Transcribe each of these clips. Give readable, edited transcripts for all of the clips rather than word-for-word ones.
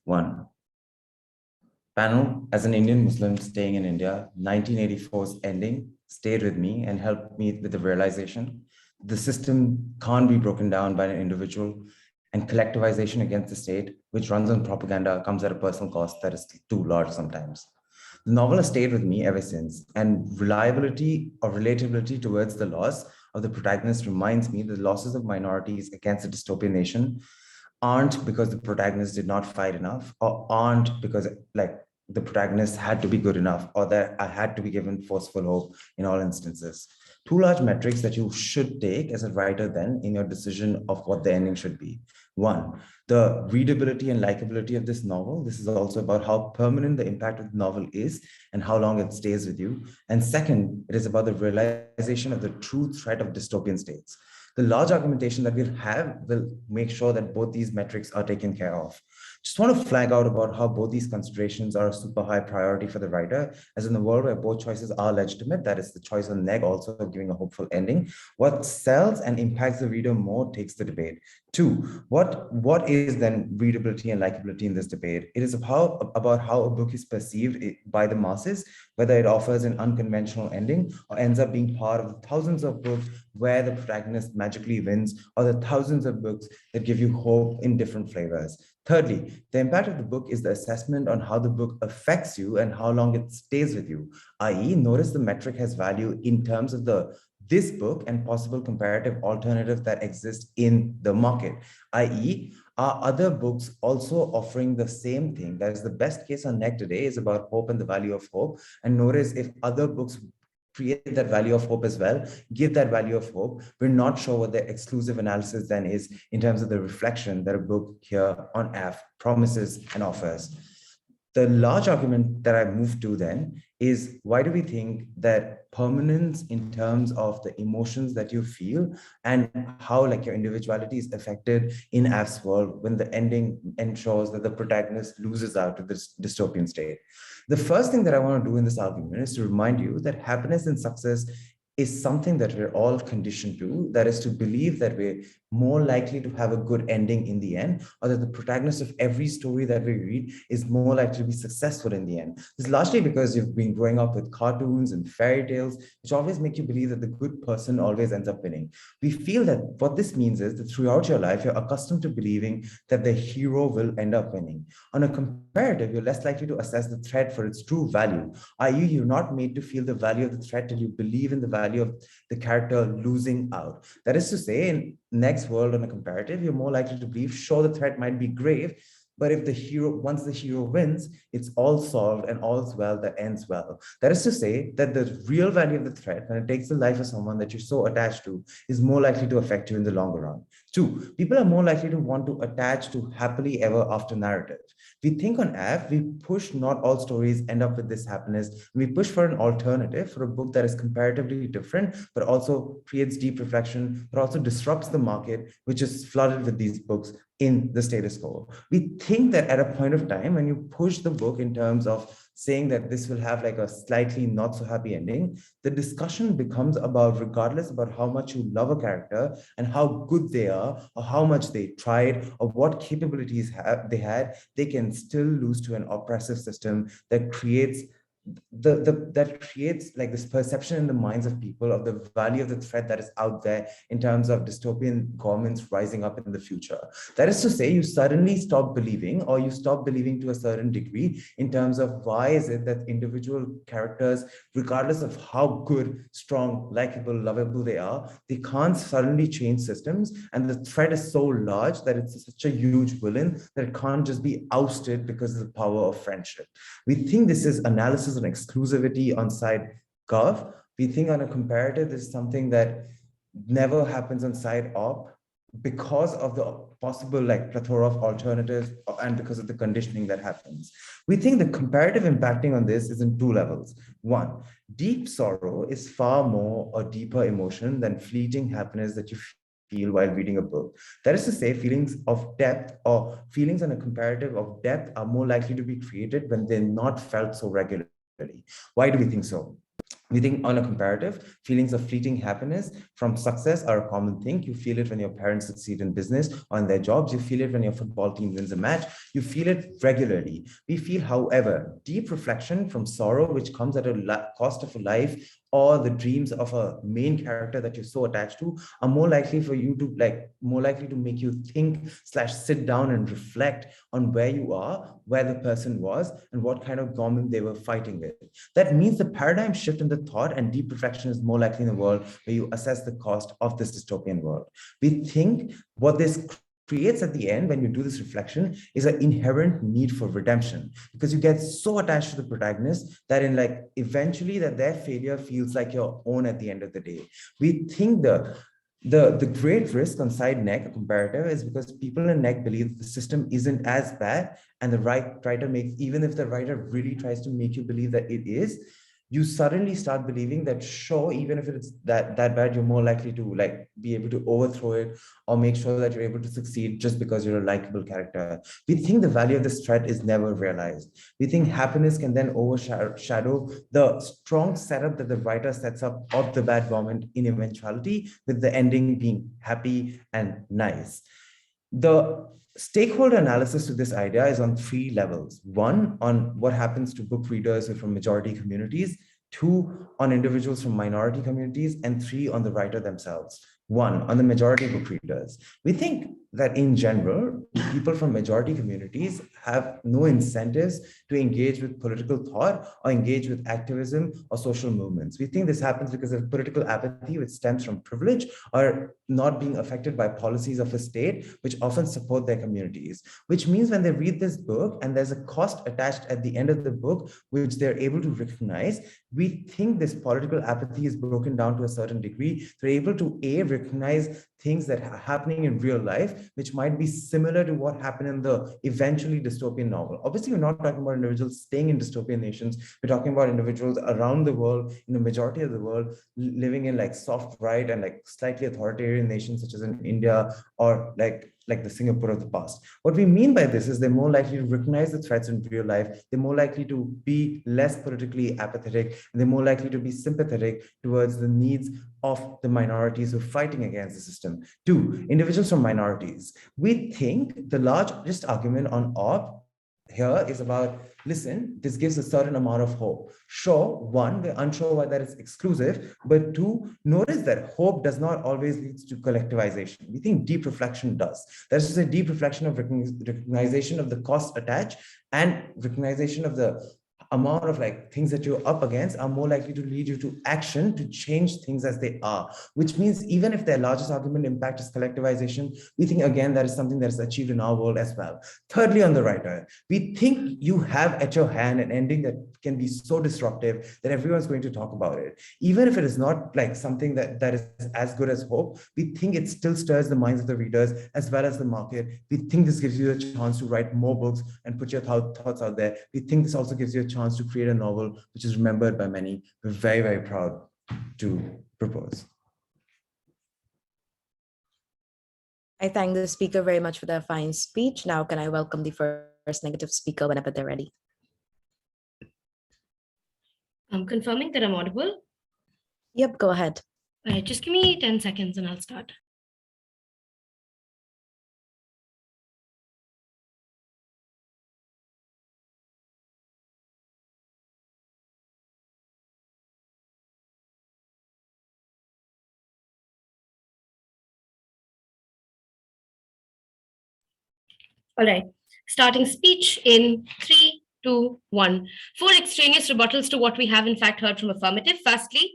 One, panel, as an Indian Muslim staying in India, 1984's ending stayed with me and helped me with the realization the system can't be broken down by an individual, and collectivization against the state, which runs on propaganda, comes at a personal cost that is too large sometimes. The novel has stayed with me ever since, and reliability or relatability towards the loss of the protagonist reminds me that the losses of minorities against a dystopian nation aren't because the protagonist did not fight enough, or aren't because like the protagonist had to be good enough, or that I had to be given forceful hope in all instances. Two large metrics that you should take as a writer then in your decision of what the ending should be. One, the readability and likability of this novel. This is also about how permanent the impact of the novel is and how long it stays with you. And second, it is about the realization of the true threat of dystopian states. The large argumentation that we'll have will make sure that both these metrics are taken care of. Just want to flag out about how both these considerations are a super high priority for the writer, as in the world where both choices are legitimate, that is the choice on neg also giving a hopeful ending. What sells and impacts the reader more takes the debate. Two, what is then readability and likability in this debate? It is about how a book is perceived by the masses, whether it offers an unconventional ending or ends up being part of the thousands of books where the protagonist magically wins, or the thousands of books that give you hope in different flavors. Thirdly, the impact of the book is the assessment on how the book affects you and how long it stays with you, i.e., notice the metric has value in terms of this book and possible comparative alternatives that exist in the market, i.e., are other books also offering the same thing? That is the best case on NEC today is about hope and the value of hope. And notice if other books create that value of hope as well, give that value of hope. We're not sure what the exclusive analysis then is in terms of the reflection that a book here on F promises and offers. The large argument that I move to then is, why do we think that permanence in terms of the emotions that you feel and how like your individuality is affected in Af's world when the ending ensures that the protagonist loses out to this dystopian state? The first thing that I want to do in this argument is to remind you that happiness and success is something that we're all conditioned to, that is to believe that we're more likely to have a good ending in the end, or that the protagonist of every story that we read is more likely to be successful in the end. This is largely because you've been growing up with cartoons and fairy tales, which always make you believe that the good person always ends up winning. We feel that what this means is that throughout your life, you're accustomed to believing that the hero will end up winning. On a comparative, you're less likely to assess the threat for its true value, i.e., you're not made to feel the value of the threat till you believe in the value of the character losing out. That is to say, in next world on a comparative, you're more likely to believe, sure, the threat might be grave, but if the hero, once the hero wins, it's all solved and all's well that ends well. That is to say that the real value of the threat, when it takes the life of someone that you're so attached to, is more likely to affect you in the longer run. Two, people are more likely to want to attach to happily ever after narrative. We think on F, we push not all stories end up with this happiness. We push for an alternative, for a book that is comparatively different, but also creates deep reflection, but also disrupts the market, which is flooded with these books in the status quo. We think that at a point of time, when you push the book in terms of saying that this will have like a slightly not so happy ending, the discussion becomes about, regardless about how much you love a character and how good they are, or how much they tried, or what capabilities they had, they can still lose to an oppressive system that creates that creates like this perception in the minds of people of the value of the threat that is out there in terms of dystopian governments rising up in the future. That is to say, you suddenly stop believing, or you stop believing to a certain degree in terms of why is it that individual characters, regardless of how good, strong, likable, lovable they are, they can't suddenly change systems, and the threat is so large that it's such a huge villain that it can't just be ousted because of the power of friendship. We think this is analysis on exclusivity on side gov. We think on a comparative, this is something that never happens on side op because of the possible like plethora of alternatives and because of the conditioning that happens. We think the comparative impacting on this is in two levels. One, deep sorrow is far more a deeper emotion than fleeting happiness that you feel while reading a book. That is to say, feelings of depth or feelings on a comparative of depth are more likely to be created when they're not felt so regularly. Why do we think so? We think on a comparative, feelings of fleeting happiness from success are a common thing. You feel it when your parents succeed in business or in their jobs. You feel it when your football team wins a match. You feel it regularly. We feel, however, deep reflection from sorrow, which comes at a cost of a life, or the dreams of a main character that you're so attached to, are more likely for you to more likely to make you think / sit down and reflect on where you are, where the person was, and what kind of government they were fighting with. That means the paradigm shift in the thought and deep reflection is more likely in a world where you assess the cost of this dystopian world. We think what this creates at the end, when you do this reflection, is an inherent need for redemption, because you get so attached to the protagonist that eventually that their failure feels like your own at the end of the day. We think the great risk on side neck comparative is because people in neck believe the system isn't as bad, and the writer makes, even if the writer really tries to make you believe that it is, you suddenly start believing that, sure, even if it's that bad, you're more likely to be able to overthrow it or make sure that you're able to succeed just because you're a likable character. We think the value of this threat is never realized. We think happiness can then overshadow the strong setup that the writer sets up of the bad government in eventuality, with the ending being happy and nice. The stakeholder analysis to this idea is on 3 levels. 1, on what happens to book readers who are from majority communities. 2, on individuals from minority communities. And 3, on the writer themselves. 1, on the majority book readers. We think that in general, people from majority communities have no incentives to engage with political thought or engage with activism or social movements. We think this happens because of political apathy, which stems from privilege or not being affected by policies of a state, which often support their communities. Which means when they read this book and there's a cost attached at the end of the book, which they're able to recognize, we think this political apathy is broken down to a certain degree. They're able to recognize things that are happening in real life, which might be similar to what happened in the eventually dystopian novel. Obviously, we're not talking about individuals staying in dystopian nations. We're talking about individuals around the world, in the majority of the world, living in soft right and slightly authoritarian nations, such as in India or like the Singapore of the past. What we mean by this is they're more likely to recognize the threats in real life. They're more likely to be less politically apathetic, and they're more likely to be sympathetic towards the needs of the minorities who are fighting against the system. 2, individuals from minorities. We think the largest argument on OP here is about, listen, this gives a certain amount of hope. Sure, 1, we're unsure why that is exclusive, but 2, notice that hope does not always lead to collectivization. We think deep reflection does. There's just a deep reflection of recognition of the cost attached and recognition of the amount of things that you're up against are more likely to lead you to action to change things as they are, which means even if their largest argument impact is collectivization, we think again that is something that is achieved in our world as well. Thirdly, on the writer, we think you have at your hand an ending that can be so disruptive that everyone's going to talk about it. Even if it is not something that is as good as hope, we think it still stirs the minds of the readers as well as the market. We think this gives you a chance to write more books and put your thoughts out there. We think this also gives you a chance to create a novel which is remembered by many. We're very, very proud to propose. I thank the speaker very much for their fine speech. Now, can I welcome the first negative speaker whenever they're ready? I'm confirming that I'm audible. Yep, go ahead. All right, just give me 10 seconds and I'll start. All right, starting speech in 3, 2, 1. 4 extraneous rebuttals to what we have in fact heard from affirmative. Firstly,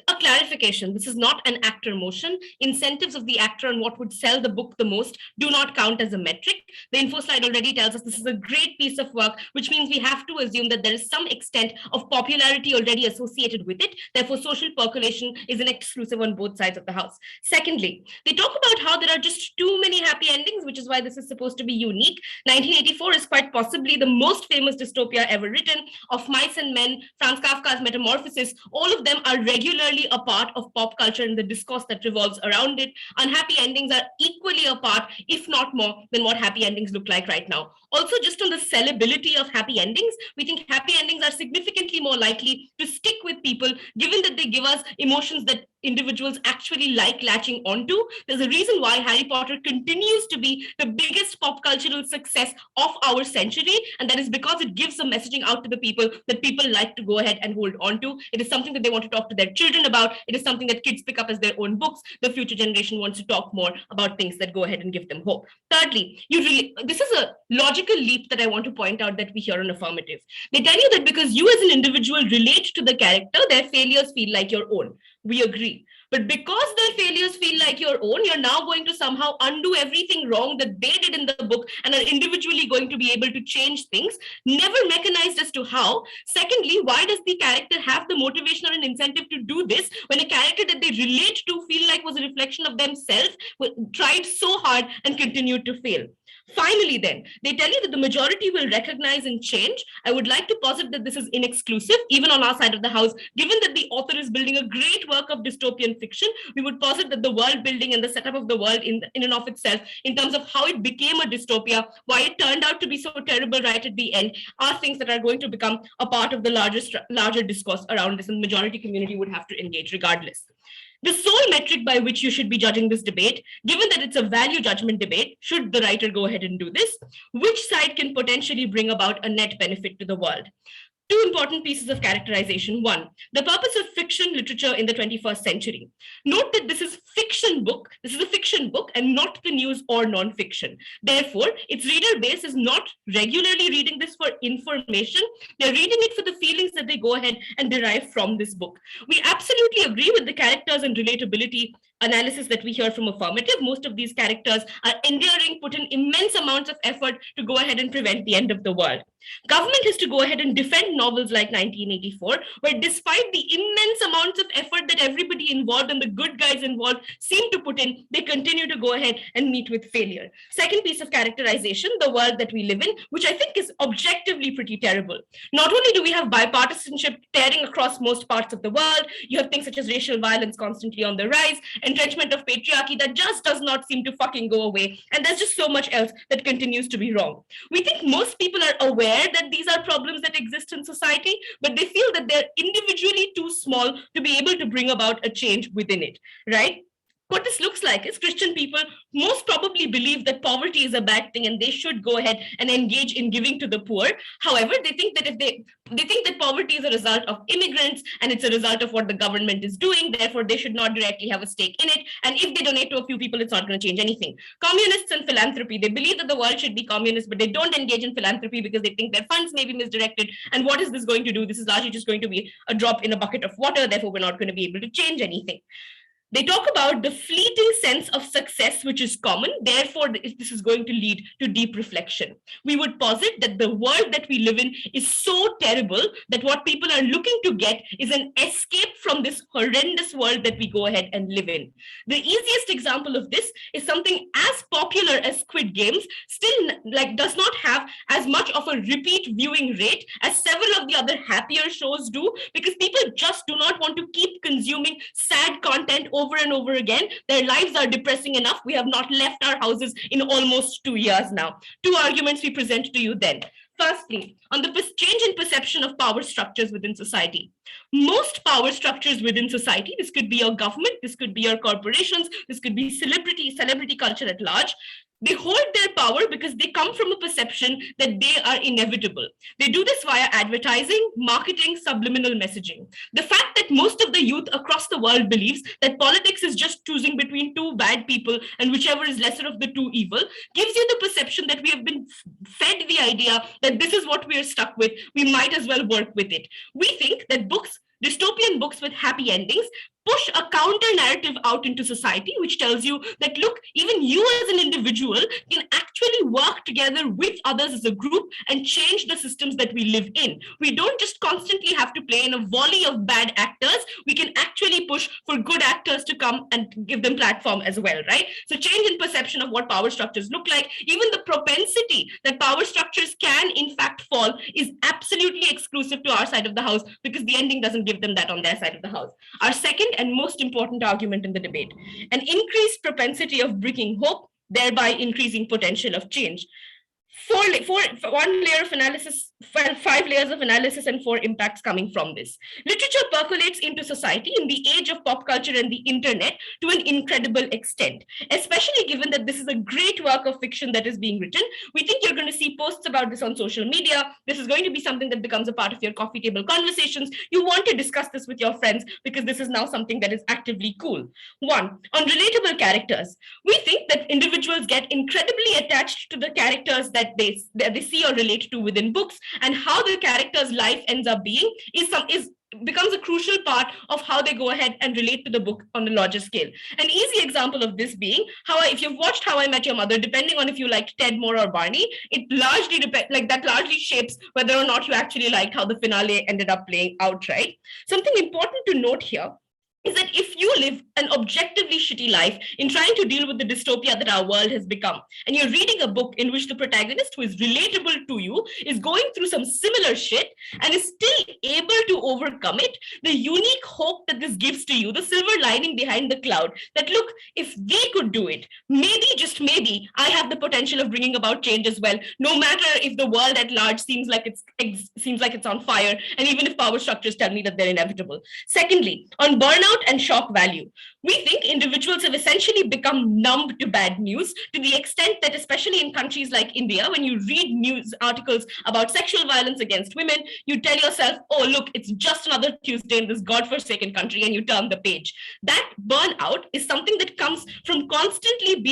a clarification. This is not an actor motion. Incentives of the actor on what would sell the book the most do not count as a metric. The info slide already tells us this is a great piece of work, which means we have to assume that there is some extent of popularity already associated with it. Therefore, social percolation is an exclusive on both sides of the house. Secondly, they talk about how there are just too many happy endings, which is why this is supposed to be unique. 1984 is quite possibly the most famous dystopia ever written. Of Mice and Men, Franz Kafka's Metamorphosis, all of them are regularly clearly a part of pop culture and the discourse that revolves around it. Unhappy endings are equally a part, if not more, than what happy endings look like right now. Also, just on the sellability of happy endings, we think happy endings are significantly more likely to stick with people, given that they give us emotions that individuals actually like latching onto. There's a reason why Harry Potter continues to be the biggest pop cultural success of our century, and that is because it gives some messaging out to the people that people like to go ahead and hold on to. It is something that they want to talk to their children about. It is something that kids pick up as their own books. The future generation wants to talk more about things that go ahead and give them hope. Thirdly, this is a logical leap that I want to point out that we hear on affirmative. They tell you that because you as an individual relate to the character, their failures feel like your own. We agree. But because their failures feel like your own, you're now going to somehow undo everything wrong that they did in the book and are individually going to be able to change things, never mechanized as to how. Secondly, why does the character have the motivation or an incentive to do this when a character that they relate to feel like was a reflection of themselves tried so hard and continued to fail? Finally, then, they tell you that the majority will recognize and change. I would like to posit that this is inexclusive, even on our side of the house. Given that the author is building a great work of dystopian fiction, we would posit that the world building and the setup of the world in and of itself, in terms of how it became a dystopia, why it turned out to be so terrible right at the end, are things that are going to become a part of the larger discourse around this, and the majority community would have to engage regardless. The sole metric by which you should be judging this debate, given that it's a value judgment debate, should the writer go ahead and do this, which side can potentially bring about a net benefit to the world? Two important pieces of characterization. One, the purpose of fiction literature in the 21st century. Note that this is fiction book. This is a fiction book and not the news or non-fiction. Therefore, its reader base is not regularly reading this for information. They're reading it for the feelings that they go ahead and derive from this book. We absolutely agree with the characters and relatability analysis that we hear from affirmative. Most of these characters are endearing, put in immense amounts of effort to go ahead and prevent the end of the world. Government has to go ahead and defend novels like 1984, where despite the immense amounts of effort that everybody involved and the good guys involved seem to put in, they continue to go ahead and meet with failure. Second piece of characterization, the world that we live in, which I think is objectively pretty terrible. Not only do we have bipartisanship tearing across most parts of the world, you have things such as racial violence constantly on the rise, entrenchment of patriarchy that just does not seem to fucking go away, and there's just so much else that continues to be wrong. We think most people are aware that these are problems that exist in society, but they feel that they're individually too small to be able to bring about a change within it, right? What this looks like is Christian people most probably believe that poverty is a bad thing and they should go ahead and engage in giving to the poor. However, they think that if they think that poverty is a result of immigrants and it's a result of what the government is doing, therefore they should not directly have a stake in it. And if they donate to a few people, it's not going to change anything. Communists and philanthropy, they believe that the world should be communist, but they don't engage in philanthropy because they think their funds may be misdirected. And what is this going to do? This is largely just going to be a drop in a bucket of water. Therefore, we're not going to be able to change anything. They talk about the fleeting sense of success, which is common. Therefore, this is going to lead to deep reflection. We would posit that the world that we live in is so terrible that what people are looking to get is an escape from this horrendous world that we go ahead and live in. The easiest example of this is something as popular as Squid Games, still does not have as much of a repeat viewing rate as several of the other happier shows do, because people just do not want to keep consuming sad content over and over again. Their lives are depressing enough. We have not left our houses in almost 2 years now. Two arguments we present to you then. Firstly, on the change in perception of power structures within society. Most power structures within society, this could be your government, this could be your corporations, this could be celebrity culture at large, they hold their power because they come from a perception that they are inevitable. They do this via advertising, marketing, subliminal messaging. The fact that most of the youth across the world believes that politics is just choosing between two bad people and whichever is lesser of the two evil gives you the perception that we have been fed the idea that this is what we are stuck with. We might as well work with it. We think that dystopian books with happy endings push a counter narrative out into society, which tells you that, look, even you as an individual can actually work together with others as a group and change the systems that we live in. We don't just constantly have to play in a volley of bad actors. We can actually push for good actors to come and give them platform as well, right? So change in perception of what power structures look like, even the propensity that power structures can in fact fall, is absolutely exclusive to our side of the house, because the ending doesn't give them that on their side of the house. Our second and most important argument in the debate: an increased propensity of bringing hope, thereby increasing potential of change. One layer of analysis, 5 layers of analysis, and 4 impacts coming from this. Literature percolates into society in the age of pop culture and the internet to an incredible extent, especially given that this is a great work of fiction that is being written. We think you're going to see posts about this on social media. This is going to be something that becomes a part of your coffee table conversations. You want to discuss this with your friends because this is now something that is actively cool. 1, on relatable characters. We think that individuals get incredibly attached to the characters that they see or relate to within books, and how the character's life ends up being becomes a crucial part of how they go ahead and relate to the book on a larger scale. An easy example of this being if you've watched How I Met Your Mother, depending on if you liked Ted more or Barney, it largely largely shapes whether or not you actually liked how the finale ended up playing out, right? Something important to note here is that if you live an objectively shitty life in trying to deal with the dystopia that our world has become, and you're reading a book in which the protagonist, who is relatable to you, is going through some similar shit and is still able to overcome it, the unique hope that this gives to you, the silver lining behind the cloud, that look, if they could do it, maybe, just maybe, I have the potential of bringing about change as well, no matter if the world at large seems like it's on fire, and even if power structures tell me that they're inevitable. Secondly, on burnout and shock value, we think individuals have essentially become numb to bad news, to the extent that, especially in countries like India, when you read news articles about sexual violence against women, you tell yourself, oh, look, it's just another Tuesday in this godforsaken country, and you turn the page. That burnout is something that comes from constantly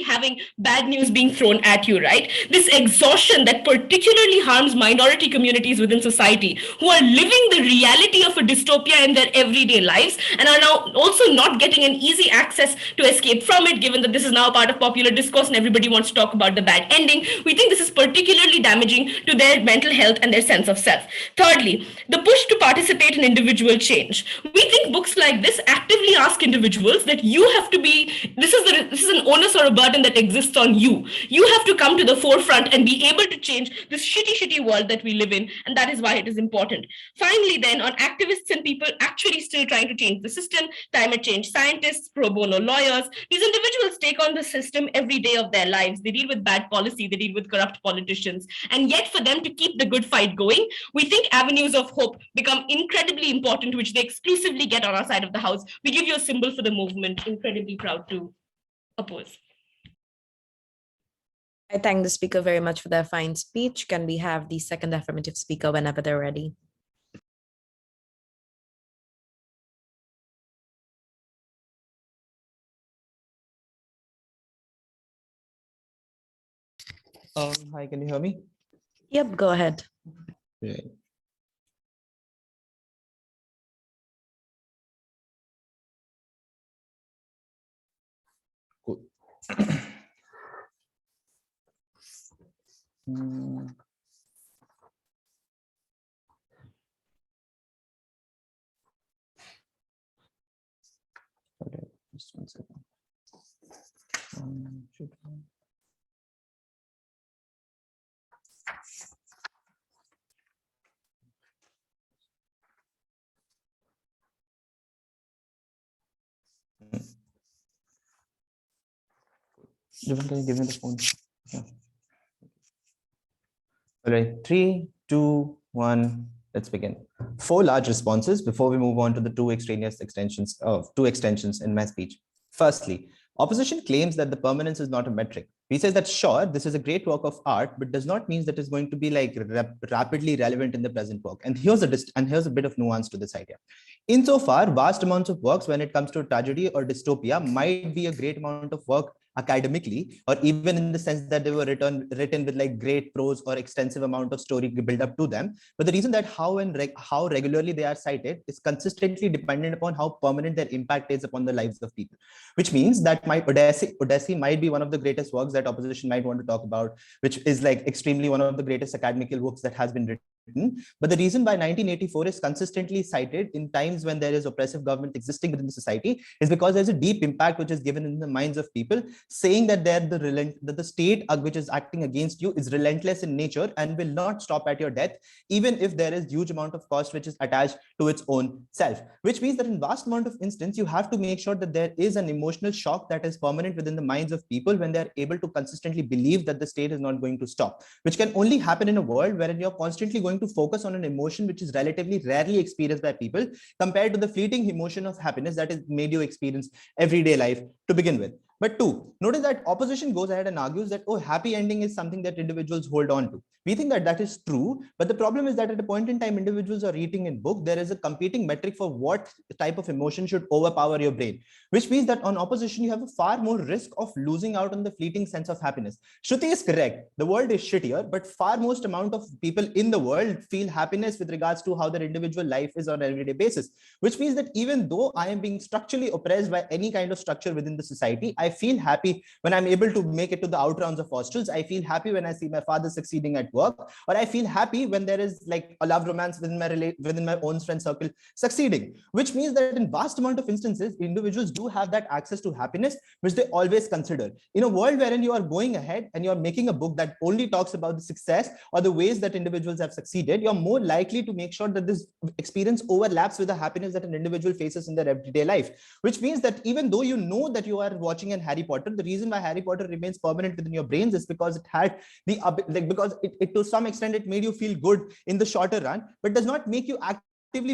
having bad news being thrown at you, right? This exhaustion that particularly harms minority communities within society, who are living the reality of a dystopia in their everyday lives, and are now also not getting an easy access to escape from it, given that this is now a part of popular discourse and everybody wants to talk about the bad ending. We think this is particularly damaging to their mental health and their sense of self. Thirdly, the push to participate in individual change. We think books like this actively ask individuals that you have to be, this is an onus or a burden that exists on you. You have to come to the forefront and be able to change this shitty world that we live in, and that is why it is important. Finally, then, on activists and people actually still trying to change the system, climate change scientists, pro bono lawyers, these individuals take on the system every day of their lives. They deal with bad policy, they deal with corrupt politicians, and yet for them to keep the good fight going, we think avenues of hope become incredibly important, which they exclusively get on our side of the house. We give you a symbol for the movement, incredibly proud to oppose. I thank the speaker very much for their fine speech. Can we have the second affirmative speaker whenever they're ready? Hi, can you hear me? Yep, go ahead. Yeah. Cool. Okay, just 1 second. Jibran, can you give me the phone? Yeah. All right, 3, 2, 1, let's begin. 4 large responses before we move on to the 2 extraneous extensions in my speech. Firstly, opposition claims that the permanence is not a metric. He says that, sure, this is a great work of art, but does not mean that it's going to be like rapidly relevant in the present work. And here's a bit of nuance to this idea. Insofar, vast amounts of works when it comes to tragedy or dystopia might be a great amount of work academically, or even in the sense that they were written with like great prose or extensive amount of story build up to them. But the reason that how regularly they are cited is consistently dependent upon how permanent their impact is upon the lives of people, which means that my Odyssey might be one of the greatest works that opposition might want to talk about, which is like extremely one of the greatest academical works that has been written. But the reason why 1984 is consistently cited in times when there is oppressive government existing within the society is because there's a deep impact which is given in the minds of people, saying that the state which is acting against you is relentless in nature and will not stop at your death, even if there is huge amount of cost which is attached to its own self. Which means that in vast amount of instance, you have to make sure that there is an emotional shock that is permanent within the minds of people when they are able to consistently believe that the state is not going to stop, which can only happen in a world wherein you're constantly going to focus on an emotion which is relatively rarely experienced by people compared to the fleeting emotion of happiness that is made you experience everyday life to begin with. But two, notice that opposition goes ahead and argues that, oh, happy ending is something that individuals hold on to. We think that that is true, but the problem is that at a point in time, individuals are reading in book, there is a competing metric for what type of emotion should overpower your brain, which means that on opposition, you have a far more risk of losing out on the fleeting sense of happiness. Shruti is correct. The world is shittier, but far most amount of people in the world feel happiness with regards to how their individual life is on an everyday basis, which means that even though I am being structurally oppressed by any kind of structure within the society, I feel happy when I'm able to make it to the out rounds of Australs. I feel happy when I see my father succeeding at work, or I feel happy when there is like a love romance within my own friend circle succeeding, which means that in vast amount of instances, individuals do have that access to happiness, which they always consider. In a world wherein you are going ahead and you're making a book that only talks about the success or the ways that individuals have succeeded, you're more likely to make sure that this experience overlaps with the happiness that an individual faces in their everyday life, which means that even though you know that you are watching an Harry Potter, the reason why Harry Potter remains permanent within your brains is because it had the because it to some extent it made you feel good in the shorter run, but does not make you actively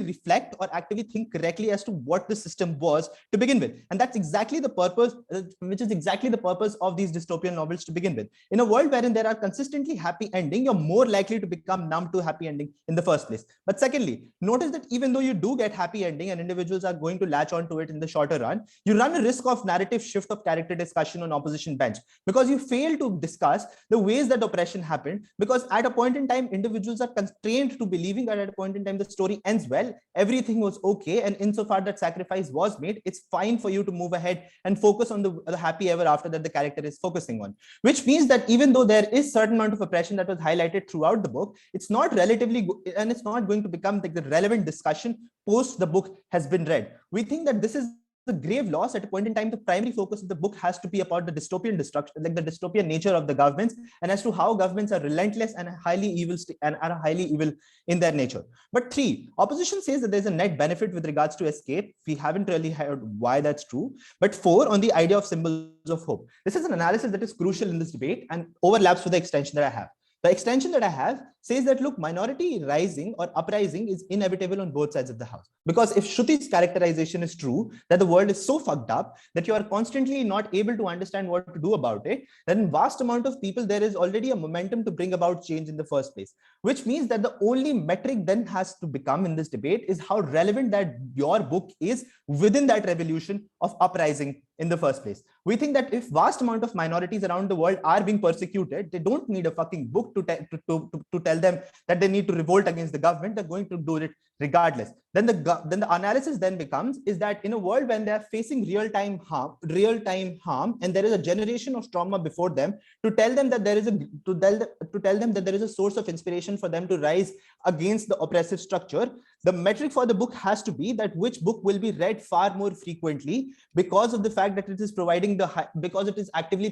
reflect or actively think correctly as to what the system was to begin with. And that's exactly the purpose, which is exactly the purpose of these dystopian novels to begin with. In a world wherein there are consistently happy ending, you're more likely to become numb to happy ending in the first place. But secondly, notice that even though you do get happy ending and individuals are going to latch onto it in the shorter run, you run a risk of narrative shift of character discussion on opposition bench, because you fail to discuss the ways that oppression happened, because at a point in time, individuals are constrained to believing that at a point in time, the story ends well, everything was okay, and insofar that sacrifice was made, it's fine for you to move ahead and focus on the happy ever after that the character is focusing on. Which means that even though there is certain amount of oppression that was highlighted throughout the book, it's not relatively and it's not going to become like the relevant discussion post the book has been read. We think that this is a grave loss. At a point in time, the primary focus of the book has to be about the dystopian destruction, like the dystopian nature of the governments, and as to how governments are relentless and highly evil and are highly evil in their nature. But three, opposition says that there's a net benefit with regards to escape. We haven't really heard why that's true. But four, on the idea of symbols of hope. This is an analysis that is crucial in this debate and overlaps with the extension that I have. The extension that I have says that, look, minority rising or uprising is inevitable on both sides of the house. Because if Shruti's characterization is true, that the world is so fucked up that you are constantly not able to understand what to do about it, then in vast amount of people, there is already a momentum to bring about change in the first place. Which means that the only metric then has to become in this debate is how relevant that your book is within that revolution of uprising in the first place. We think that if vast amount of minorities around the world are being persecuted, they don't need a fucking book to tell them that they need to revolt against the government. They're going to do it regardless. Then the analysis then becomes is that in a world when they are facing real-time harm, and there is a generation of trauma before them, to tell them that there is a source of inspiration for them to rise against the oppressive structure, the metric for the book has to be that which book will be read far more frequently because of the fact that it is providing because it is actively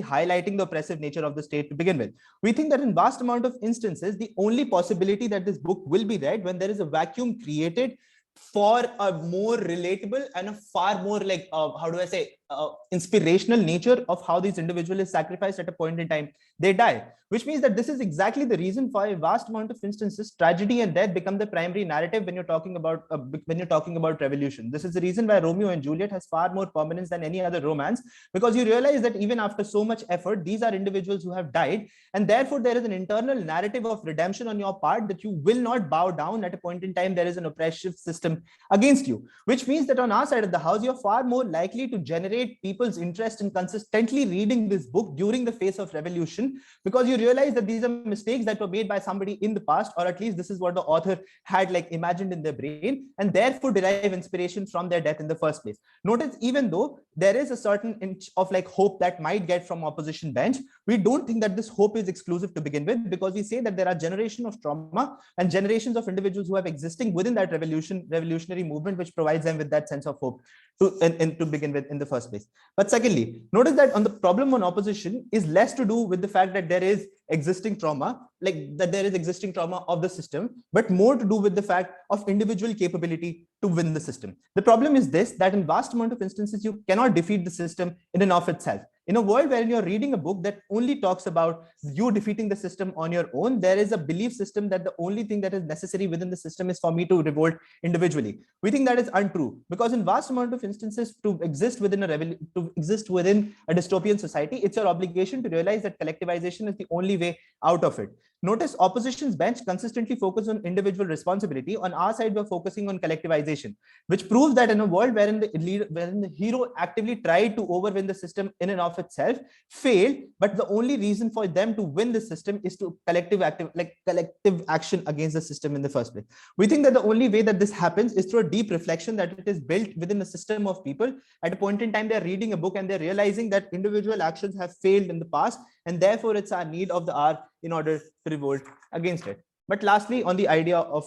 highlighting the oppressive nature of the state to begin with. We think that in vast amount of instances, the only possibility that this book will be read when there is a vacuum created for a more relatable and a far more like, inspirational nature of how these individuals is sacrificed at a point in time they die. Which means that this is exactly the reason why a vast amount of instances, tragedy and death become the primary narrative when you're talking about revolution. This is the reason why Romeo and Juliet has far more permanence than any other romance, because you realize that even after so much effort, these are individuals who have died, and therefore there is an internal narrative of redemption on your part that you will not bow down at a point in time there is an oppressive system against you. Which means that on our side of the house, you're far more likely to generate generate people's interest in consistently reading this book during the phase of revolution, because you realize that these are mistakes that were made by somebody in the past, or at least this is what the author had like imagined in their brain, and therefore derive inspiration from their death in the first place. Notice, even though there is a certain inch of like hope that might get from opposition bench, we don't think that this hope is exclusive to begin with, because we say that there are generations of trauma and generations of individuals who have existing within that revolutionary movement, which provides them with that sense of hope to begin with in the first place. But secondly, notice that on the problem on opposition is less to do with the fact that there is existing trauma, like that there is existing trauma of the system, but more to do with the fact of individual capability to win the system. The problem is this, that in vast amount of instances, you cannot defeat the system in and of itself. In a world where you're reading a book that only talks about you defeating the system on your own, there is a belief system that the only thing that is necessary within the system is for me to revolt individually. We think that is untrue, because in vast amount of instances, to exist within a dystopian society, it's your obligation to realize that collectivization is the only way out of it. Notice opposition's bench consistently focus on individual responsibility. On our side, we're focusing on collectivization, which proves that in a world wherein the hero actively tried to overwin the system in and of itself, failed, but the only reason for them to win the system is to collective action against the system in the first place. We think that the only way that this happens is through a deep reflection, that it is built within a system of people. At a point in time, they're reading a book and they're realizing that individual actions have failed in the past, and therefore it's our need of the hour in order to revolt against it. But lastly, on the idea of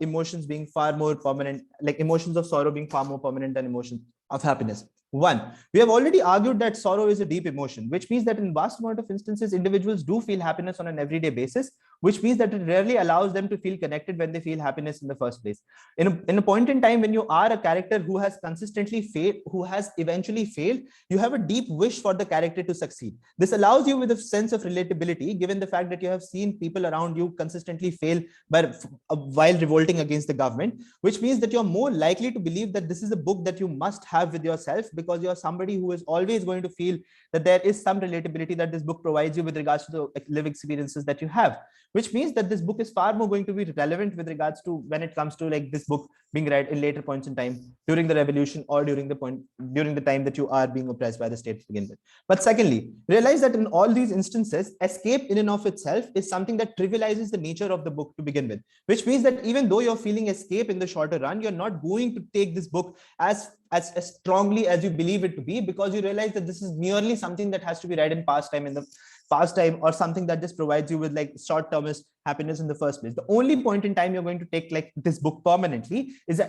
emotions being far more permanent, like emotions of sorrow being far more permanent than emotions of happiness. One, we have already argued that sorrow is a deep emotion, which means that in vast amount of instances, individuals do feel happiness on an everyday basis, which means that it rarely allows them to feel connected when they feel happiness in the first place. In a point in time, when you are a character who has consistently failed, who has eventually failed, you have a deep wish for the character to succeed. This allows you with a sense of relatability, given the fact that you have seen people around you consistently fail while revolting against the government, which means that you're more likely to believe that this is a book that you must have with yourself, because you're somebody who is always going to feel that there is some relatability that this book provides you with regards to the lived experiences that you have, which means that this book is far more going to be relevant with regards to when it comes to like this book being read in later points in time during the revolution, or during the time that you are being oppressed by the state to begin with. But secondly, realize that in all these instances, escape in and of itself is something that trivializes the nature of the book to begin with, which means that even though you're feeling escape in the shorter run, you're not going to take this book as strongly as you believe it to be, because you realize that this is merely something that has to be read in pastime, or something that just provides you with like short-termist happiness in the first place. The only point in time you're going to take like this book permanently is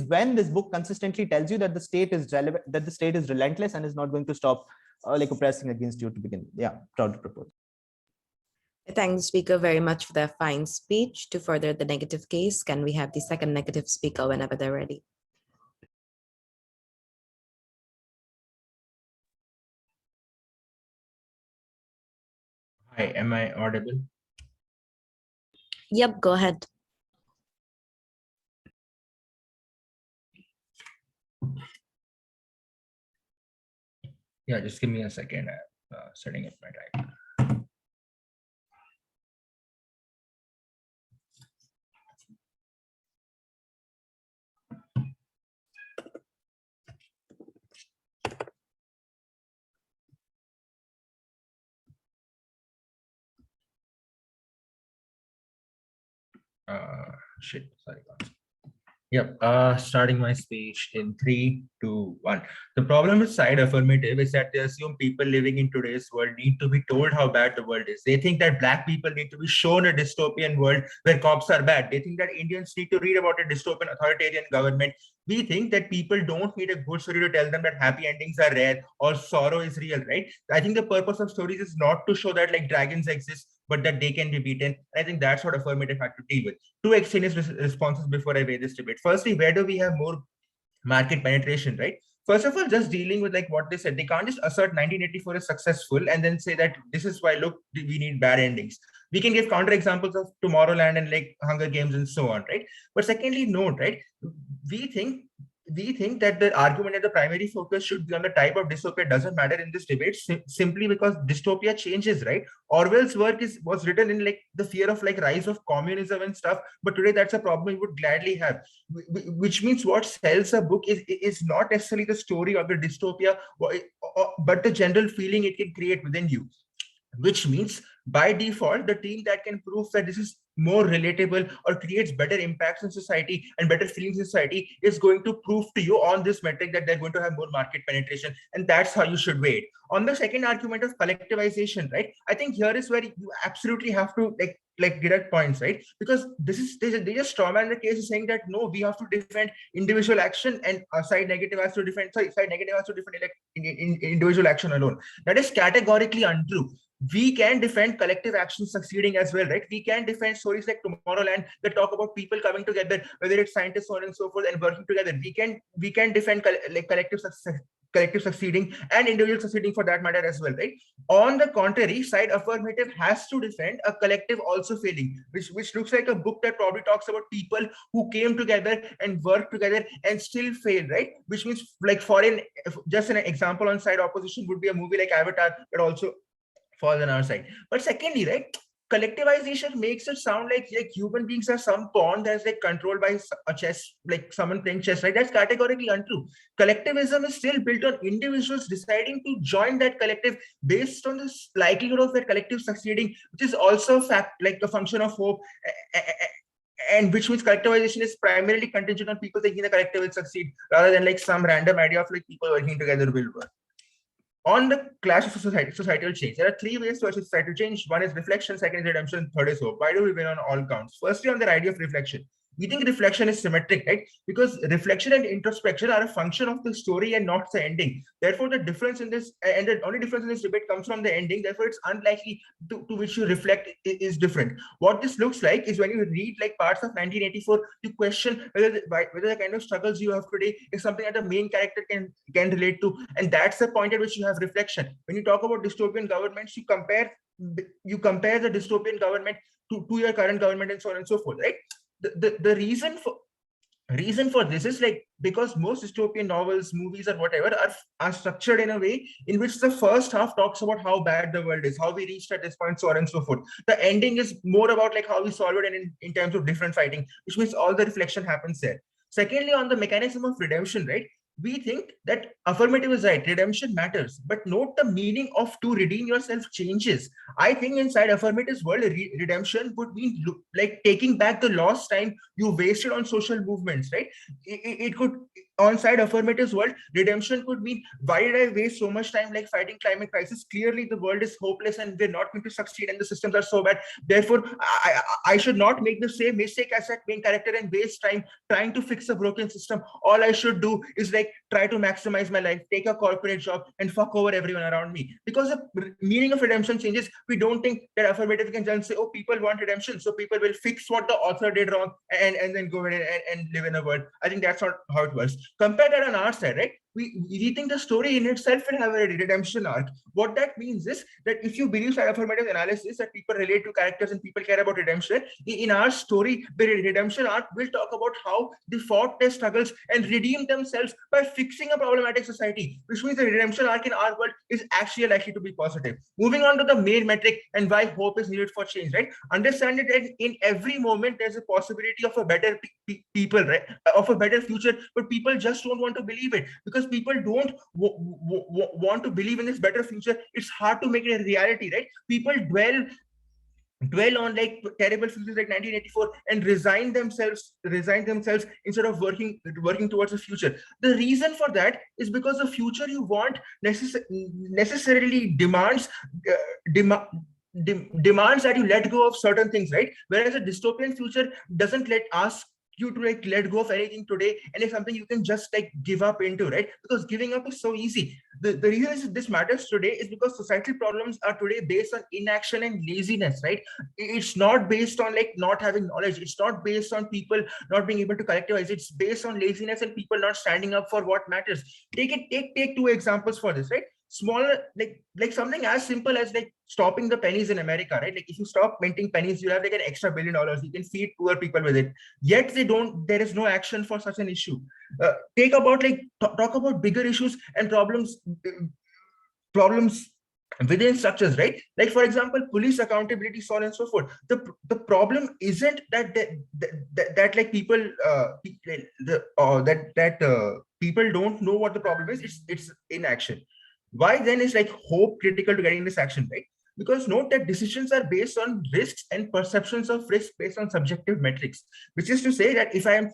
when this book consistently tells you that the state is relevant, that the state is relentless and is not going to stop like oppressing against you to begin with. Yeah, proud to propose. I thank the speaker very much for their fine speech. To further the negative case, can we have the second negative speaker whenever they're ready? Hi, am I audible? Yep, go ahead. Yeah, just give me a second. I'm setting up my timer. Sorry. Yep, starting my speech in 3, 2, 1. The problem with side affirmative is that they assume people living in today's world need to be told how bad the world is. They think that Black people need to be shown a dystopian world where cops are bad. They think that Indians need to read about a dystopian authoritarian government. We think that people don't need a good story to tell them that happy endings are rare or sorrow is real, right? I think the purpose of stories is not to show that like dragons exist, but that they can be beaten. I think that's what affirmative had to deal with. Two extraneous responses before I weigh this debate. Firstly, where do we have more market penetration, right? First of all, just dealing with like what they said, they can't just assert 1984 is successful and then say that this is why, look, we need bad endings. We can give counter examples of Tomorrowland and like Hunger Games and so on, right? But secondly, note, right? We think we think that the argument that the primary focus should be on the type of dystopia doesn't matter in this debate, simply because dystopia changes, right? Orwell's work was written in like the fear of like rise of communism and stuff, but today that's a problem we would gladly have. Which means what sells a book is not necessarily the story of the dystopia, but the general feeling it can create within you. Which means by default, the team that can prove that this is more relatable or creates better impacts in society and better feelings in society is going to prove to you on this metric that they're going to have more market penetration. And that's how you should weigh it. On the second argument of collectivization, right? I think here is where you absolutely have to like direct points, right? Because they just strawman the case is saying that no, we have to defend individual action and side negative has to defend individual action alone. That is categorically untrue. We can defend collective action succeeding as well, right? We can defend stories like Tomorrowland that talk about people coming together, whether it's scientists, so on and so forth, and working together. We can defend like collective succeeding and individual succeeding for that matter as well, right? On the contrary, side affirmative has to defend a collective also failing, which looks like a book that probably talks about people who came together and worked together and still failed, right? Which means like just an example on side opposition would be a movie like Avatar that also falls on our side. But secondly, right, collectivization makes it sound like human beings are some pawn that's like controlled by a chess, like someone playing chess, right? That's categorically untrue. Collectivism is still built on individuals deciding to join that collective based on this likelihood of that collective succeeding, which is also like a function of hope. And which means collectivization is primarily contingent on people thinking the collective will succeed rather than like some random idea of like people working together will work. On the clash of societal change, there are three ways to achieve societal change. One is reflection, second is redemption, third is hope. Why do we win on all counts? Firstly, on the idea of reflection. We think reflection is symmetric, right? Because reflection and introspection are a function of the story and not the ending. Therefore, the difference in this, and the only difference in this debate comes from the ending. Therefore, it's unlikely to which you reflect is different. What this looks like is when you read like parts of 1984, you question whether the kind of struggles you have today is something that the main character can relate to. And that's the point at which you have reflection. When you talk about dystopian governments, you compare the dystopian government to your current government and so on and so forth, right? The reason for this is like because most dystopian novels, movies, or whatever are structured in a way in which the first half talks about how bad the world is, how we reached at this point, so on and so forth. The ending is more about like how we solve it and in terms of different fighting, which means all the reflection happens there. Secondly, on the mechanism of redemption, right? We think that affirmative is right, redemption matters, but note the meaning of to redeem yourself changes. I think inside affirmative's world, redemption would mean like taking back the lost time you wasted on social movements, right? It could, on side affirmative's world, redemption could mean, why did I waste so much time like fighting climate crisis? Clearly the world is hopeless and we're not going to succeed and the systems are so bad. Therefore, I should not make the same mistake as that main character and waste time trying to fix a broken system. All I should do is like try to maximize my life, take a corporate job and fuck over everyone around me. Because the meaning of redemption changes, we don't think that affirmative can just say, oh, people want redemption, so people will fix what the author did wrong and then go ahead and live in a world. I think that's not how it works. Compare that on our side, right? We think the story in itself will have a redemption arc. What that means is that if you believe side affirmative analysis that people relate to characters and people care about redemption, in our story, the redemption arc will talk about how they fought their struggles and redeemed themselves by fixing a problematic society, which means the redemption arc in our world is actually likely to be positive. Moving on to the main metric and why hope is needed for change, right? Understand that in every moment there's a possibility of a better people, right? Of a better future, but people just don't want to believe it because people don't want to believe in this better future. It's hard to make it a reality, right? People dwell on like terrible futures like 1984 and resign themselves instead of working towards a future. The reason for that is because the future you want necessarily demands that you let go of certain things, right? Whereas a dystopian future doesn't ask you to like let go of anything today, and it's something you can just like give up into, right? Because giving up is so easy. The reason this matters today is because societal problems are today based on inaction and laziness, right? It's not based on like not having knowledge. It's not based on people not being able to collectivize. It's based on laziness and people not standing up for what matters. Take two examples for this, right? Smaller, like something as simple as like stopping the pennies in America, right? Like if you stop minting pennies, you have like an extra $1 billion. You can feed poor people with it. Yet there is no action for such an issue. Talk about bigger issues and problems within structures, right? Like, for example, police accountability, so on and so forth. The problem isn't that like people people don't know what the problem is. It's inaction. Why then is like hope critical to getting this action, right? Because note that decisions are based on risks and perceptions of risk based on subjective metrics, which is to say that if I'm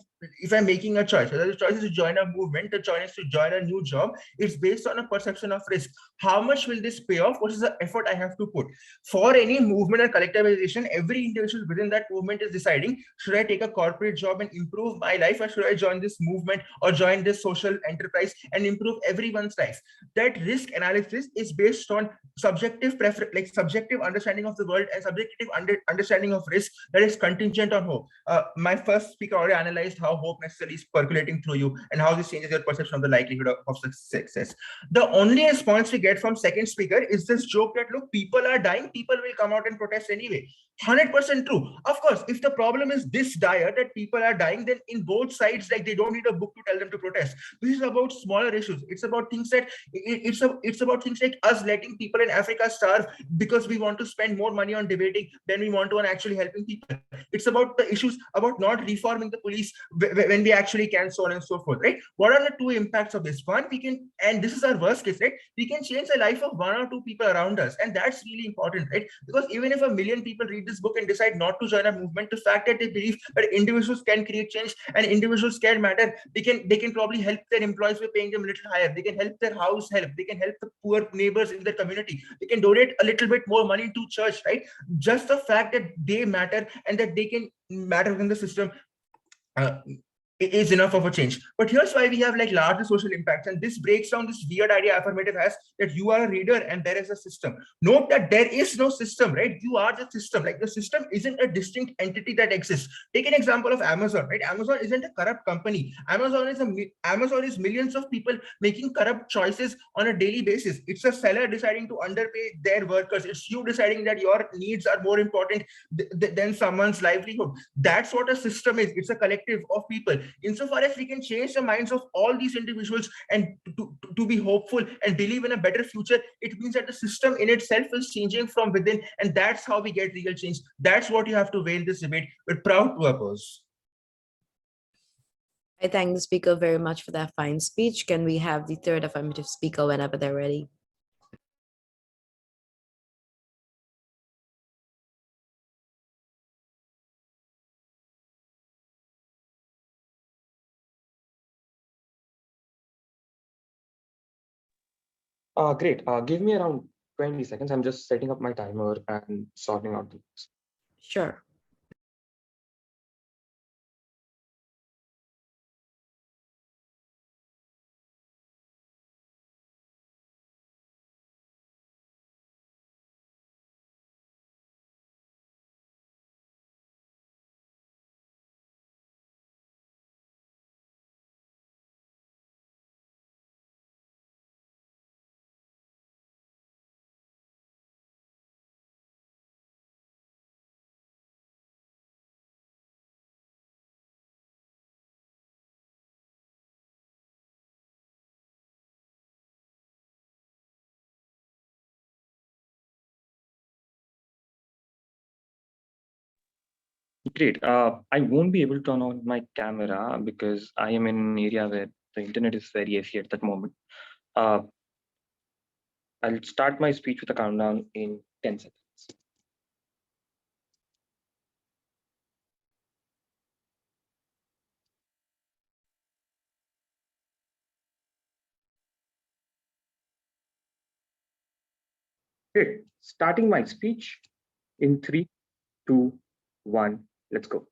making a choice, whether the choice is to join a movement, the choice is to join a new job, it's based on a perception of risk. How much will this pay off? What is the effort I have to put? For any movement or collectivization, every individual within that movement is deciding, should I take a corporate job and improve my life, or should I join this movement or join this social enterprise and improve everyone's life? That risk analysis is based on subjective preference, like subjective understanding of the world and subjective understanding of risk that is contingent on hope. My first speaker already analyzed how hope necessarily is percolating through you and how this changes your perception of the likelihood of success. The only response we get from second speaker is this joke that, look, people are dying, people will come out and protest anyway. 100% true. Of course, if the problem is this dire that people are dying, then in both sides, like, they don't need a book to tell them to protest. This is about smaller issues. It's about things that it's about things like us letting people in Africa starve because we want to spend more money on debating than we want to on actually helping people. It's about the issues about not reforming the police when we actually can, so on and so forth, right? What are the two impacts of this? One, we can, and this is our worst case, right? We can change the life of one or two people around us, and that's really important, right? Because even if 1 million people read this book and decide not to join a movement, the fact that they believe that individuals can create change and individuals can matter, they can probably help their employees by paying them a little higher. They can help their house help. They can help the poor neighbors in their community. They can donate a little bit more money to church, right? Just the fact that they matter and that they can matter within the system is enough of a change. But here's why we have like larger social impacts, and this breaks down this weird idea affirmative has, that you are a reader and there is a system. Note that there is no system, right? You are the system. Like, the system isn't a distinct entity that exists. Take an example of Amazon, right? Amazon isn't a corrupt company. Amazon is millions of people making corrupt choices on a daily basis. It's a seller deciding to underpay their workers. It's you deciding that your needs are more important than someone's livelihood. That's what a system is. It's a collective of people. Insofar as we can change the minds of all these individuals and to be hopeful and believe in a better future, it means that the system in itself is changing from within, and that's how we get real change. That's what you have to weigh in this debate. We're proud to oppose. I thank the speaker very much for that fine speech. Can we have the third affirmative speaker whenever they're ready? Great. Give me around 20 seconds. I'm just setting up my timer and sorting out the books. Sure. Great. I won't be able to turn on my camera because I am in an area where the internet is very iffy at that moment. I'll start my speech with a countdown in 10 seconds. Great. Starting my speech in 3, 2, 1. Let's go.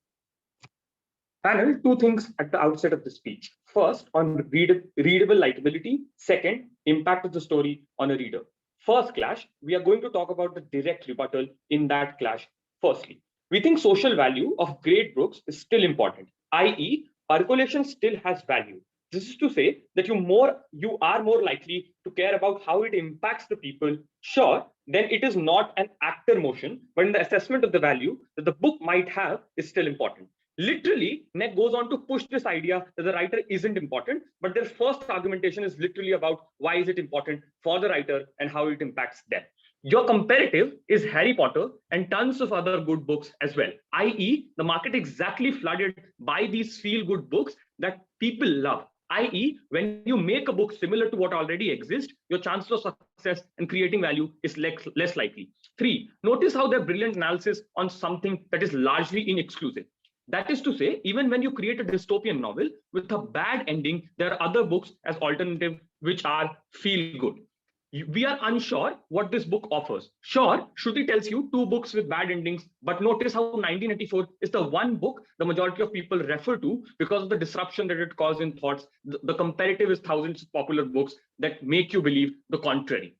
Panel, two things at the outset of the speech. First, on readable lightability. Second, impact of the story on a reader. First clash, we are going to talk about the direct rebuttal in that clash. Firstly, we think social value of great books is still important, i.e., percolation still has value. This is to say that you are more likely to care about how it impacts the people. Sure, then it is not an actor motion, but in the assessment of the value that the book might have is still important. Literally, Neck goes on to push this idea that the writer isn't important, but their first argumentation is literally about why is it important for the writer and how it impacts them. Your comparative is Harry Potter and tons of other good books as well, i.e. the market exactly flooded by these feel-good books that people love, i.e. when you make a book similar to what already exists, your chances of success and creating value is less likely. 3, notice how their brilliant analysis on something that is largely inexclusive. That is to say, even when you create a dystopian novel with a bad ending, there are other books as alternative which are feel good. We are unsure what this book offers. Sure, Shruti tells you 2 books with bad endings, but notice how 1984 is the one book the majority of people refer to because of the disruption that it caused in thoughts. The comparative is thousands of popular books that make you believe the contrary.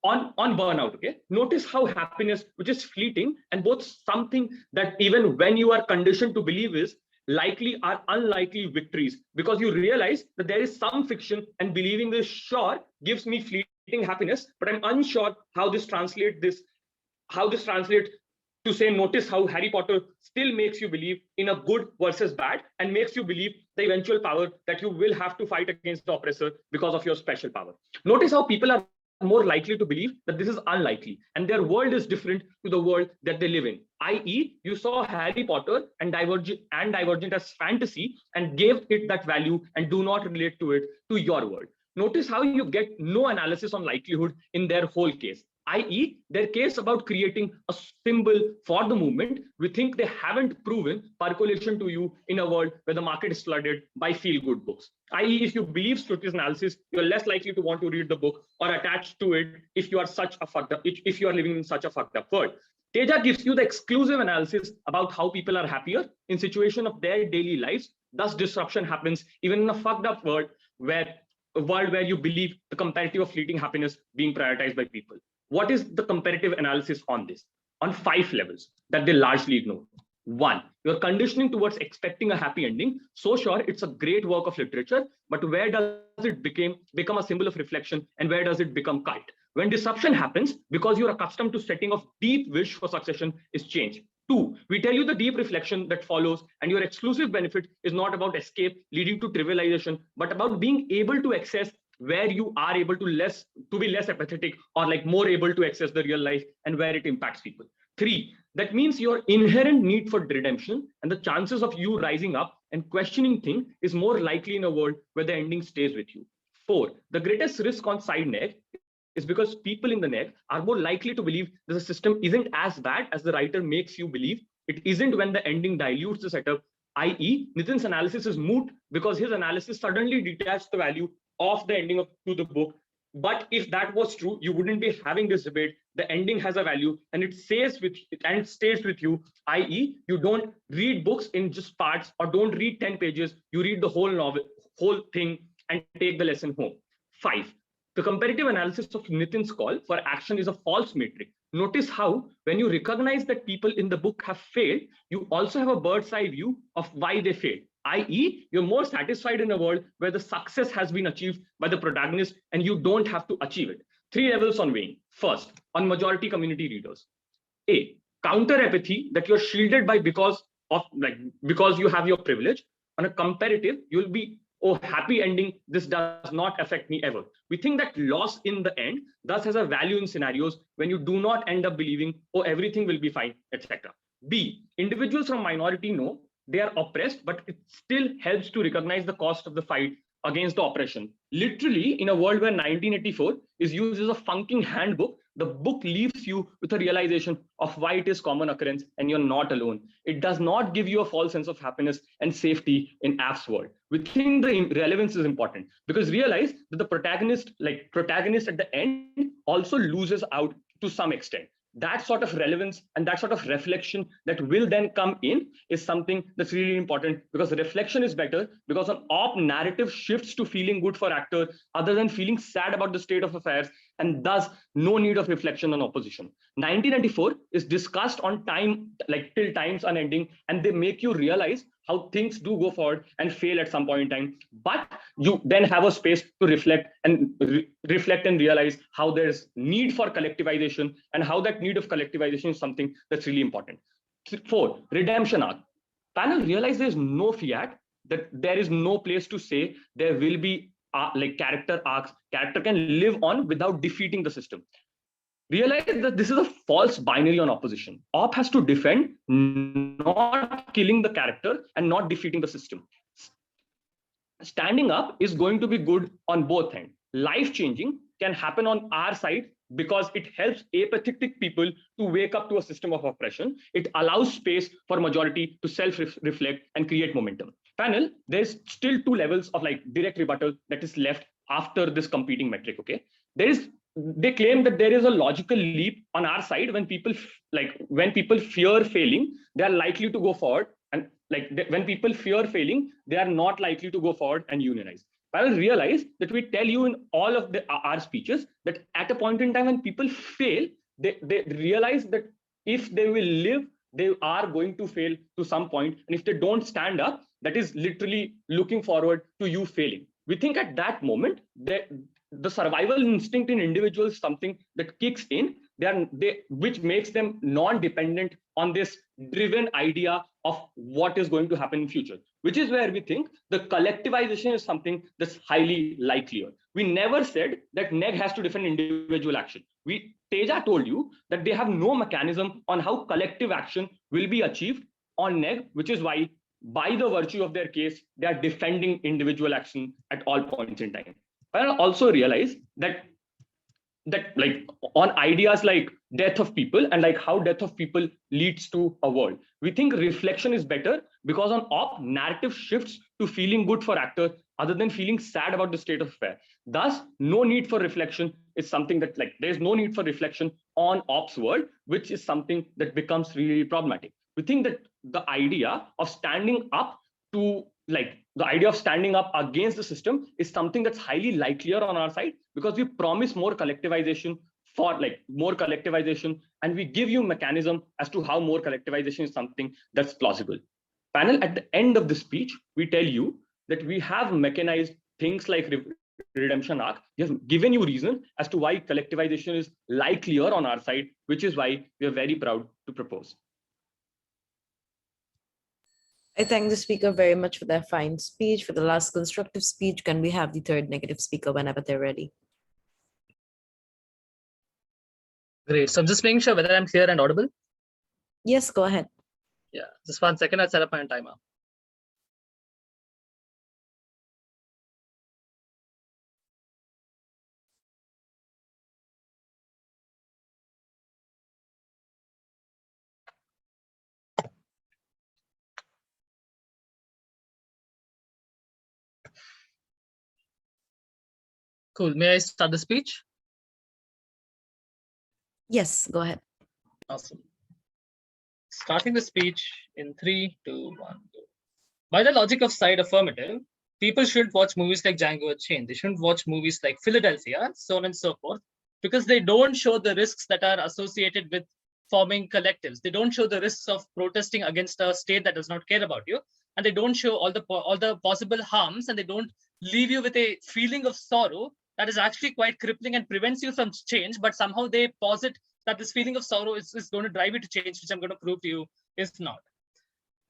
On burnout, okay, notice how happiness, which is fleeting and both something that even when you are conditioned to believe is likely, are unlikely victories, because you realize that there is some fiction and believing this sure gives me fleeting happiness, but I'm unsure how this translates to say, notice how Harry Potter still makes you believe in a good versus bad and makes you believe the eventual power that you will have to fight against the oppressor because of your special power. Notice how people are more likely to believe that this is unlikely and their world is different to the world that they live in, i.e. you saw Harry Potter and Divergent as fantasy and gave it that value and do not relate to it to your world. Notice how you get no analysis on likelihood in their whole case, i.e. their case about creating a symbol for the movement. We think they haven't proven percolation to you in a world where the market is flooded by feel-good books, i.e. if you believe Shruti's analysis, you're less likely to want to read the book or attach to it if you are if you are living in such a fucked up world. Teja gives you the exclusive analysis about how people are happier in situation of their daily lives. Thus, disruption happens even in a fucked up world where you believe the comparative of fleeting happiness being prioritized by people. What is the comparative analysis on this? On 5 levels that they largely ignore. 1, you're conditioning towards expecting a happy ending. So sure, it's a great work of literature, but where does it become a symbol of reflection and where does it become cult? When disruption happens, because you're accustomed to setting of deep wish for succession is change. 2, we tell you the deep reflection that follows and your exclusive benefit is not about escape leading to trivialization, but about being able to access where you are able to be less apathetic or like more able to access the real life and where it impacts people. 3, that means your inherent need for redemption and the chances of you rising up and questioning things is more likely in a world where the ending stays with you. 4, the greatest risk on side neck is because people in the neck are more likely to believe that the system isn't as bad as the writer makes you believe. It isn't when the ending dilutes the setup, i.e. Nitin's analysis is moot because his analysis suddenly detached the value of the ending to the book. But if that was true, you wouldn't be having this debate. The ending has a value and it stays with you, i.e. you don't read books in just parts or don't read 10 pages. You read the whole novel, whole thing and take the lesson home. 5, the comparative analysis of Nitin's call for action is a false metric. Notice how when you recognize that people in the book have failed, you also have a bird's eye view of why they failed, i.e. you're more satisfied in a world where the success has been achieved by the protagonist and you don't have to achieve it. 3 levels on weighing. First, on majority community readers. A, counter apathy that you're shielded by because you have your privilege. On a comparative, you'll be, oh, happy ending, this does not affect me ever. We think that loss in the end thus has a value in scenarios when you do not end up believing, oh, everything will be fine, etc. B, individuals from minority know they are oppressed, but it still helps to recognize the cost of the fight against the oppression. Literally, in a world where 1984 is used as a funking handbook, the book leaves you with a realization of why it is common occurrence and you're not alone. It does not give you a false sense of happiness and safety in App's world. We think the relevance is important because realize that the protagonist at the end also loses out to some extent. That sort of relevance and that sort of reflection that will then come in is something that's really important because reflection is better because an op narrative shifts to feeling good for actor other than feeling sad about the state of affairs and thus no need of reflection on opposition. 1994 is discussed on time, like till time's unending, and they make you realize how things do go forward and fail at some point in time, but you then have a space to reflect and realize how there's need for collectivization and how that need of collectivization is something that's really important. 4, redemption arc. Panel realized there's no fiat, that there is no place to say there will be like character arcs. Character can live on without defeating the system. Realize that this is a false binary on opposition. Op has to defend, not killing the character and not defeating the system. Standing up is going to be good on both ends. Life changing can happen on our side because it helps apathetic people to wake up to a system of oppression. It allows space for majority to self-reflect and create momentum. Panel, there's still two levels of like direct rebuttal that is left after this competing metric. Okay, they claim that there is a logical leap on our side when people fear failing, they are likely to go forward, and when people fear failing, they are not likely to go forward and unionize. I will realize that we tell you in all of our speeches that at a point in time when people fail, they realize that if they will live, they are going to fail to some point, and if they don't stand up, that is literally looking forward to you failing. We think at that moment that the survival instinct in individuals is something that kicks in, which makes them non-dependent on this driven idea of what is going to happen in future, which is where we think the collectivization is something that's highly likelier. We never said that NEG has to defend individual action. Teja told you that they have no mechanism on how collective action will be achieved on NEG, which is why, by the virtue of their case, they are defending individual action at all points in time. But I also realize that like on ideas like death of people and like how death of people leads to a world, we think reflection is better, because on op, narrative shifts to feeling good for actor other than feeling sad about the state of affair. Thus, no need for reflection is something that there's no need for reflection on ops world, which is something that becomes really problematic. We think that the idea of standing up to the idea of standing up against the system is something that's highly likelier on our side, because we promise more collectivization and we give you mechanism as to how more collectivization is something that's plausible. Panel, at the end of the speech, we tell you that we have mechanized things like redemption arc. We have given you reason as to why collectivization is likelier on our side, which is why we are very proud to propose. I thank the speaker very much for their fine speech. For the last constructive speech, can we have the third negative speaker whenever they're ready? Great. So I'm just making sure whether I'm clear and audible. Yes, go ahead. Yeah, just 1 second. I'll set up my timer. Cool. May I start the speech? Yes, go ahead. Awesome. Starting the speech in 3, 2, 1, go. By the logic of side affirmative, people shouldn't watch movies like Django Unchained. They shouldn't watch movies like Philadelphia, so on and so forth, because they don't show the risks that are associated with forming collectives. They don't show the risks of protesting against a state that does not care about you, and they don't show all the possible harms, and they don't leave you with a feeling of sorrow that is actually quite crippling and prevents you from change, but somehow they posit that this feeling of sorrow is going to drive you to change, which I'm going to prove to you is not.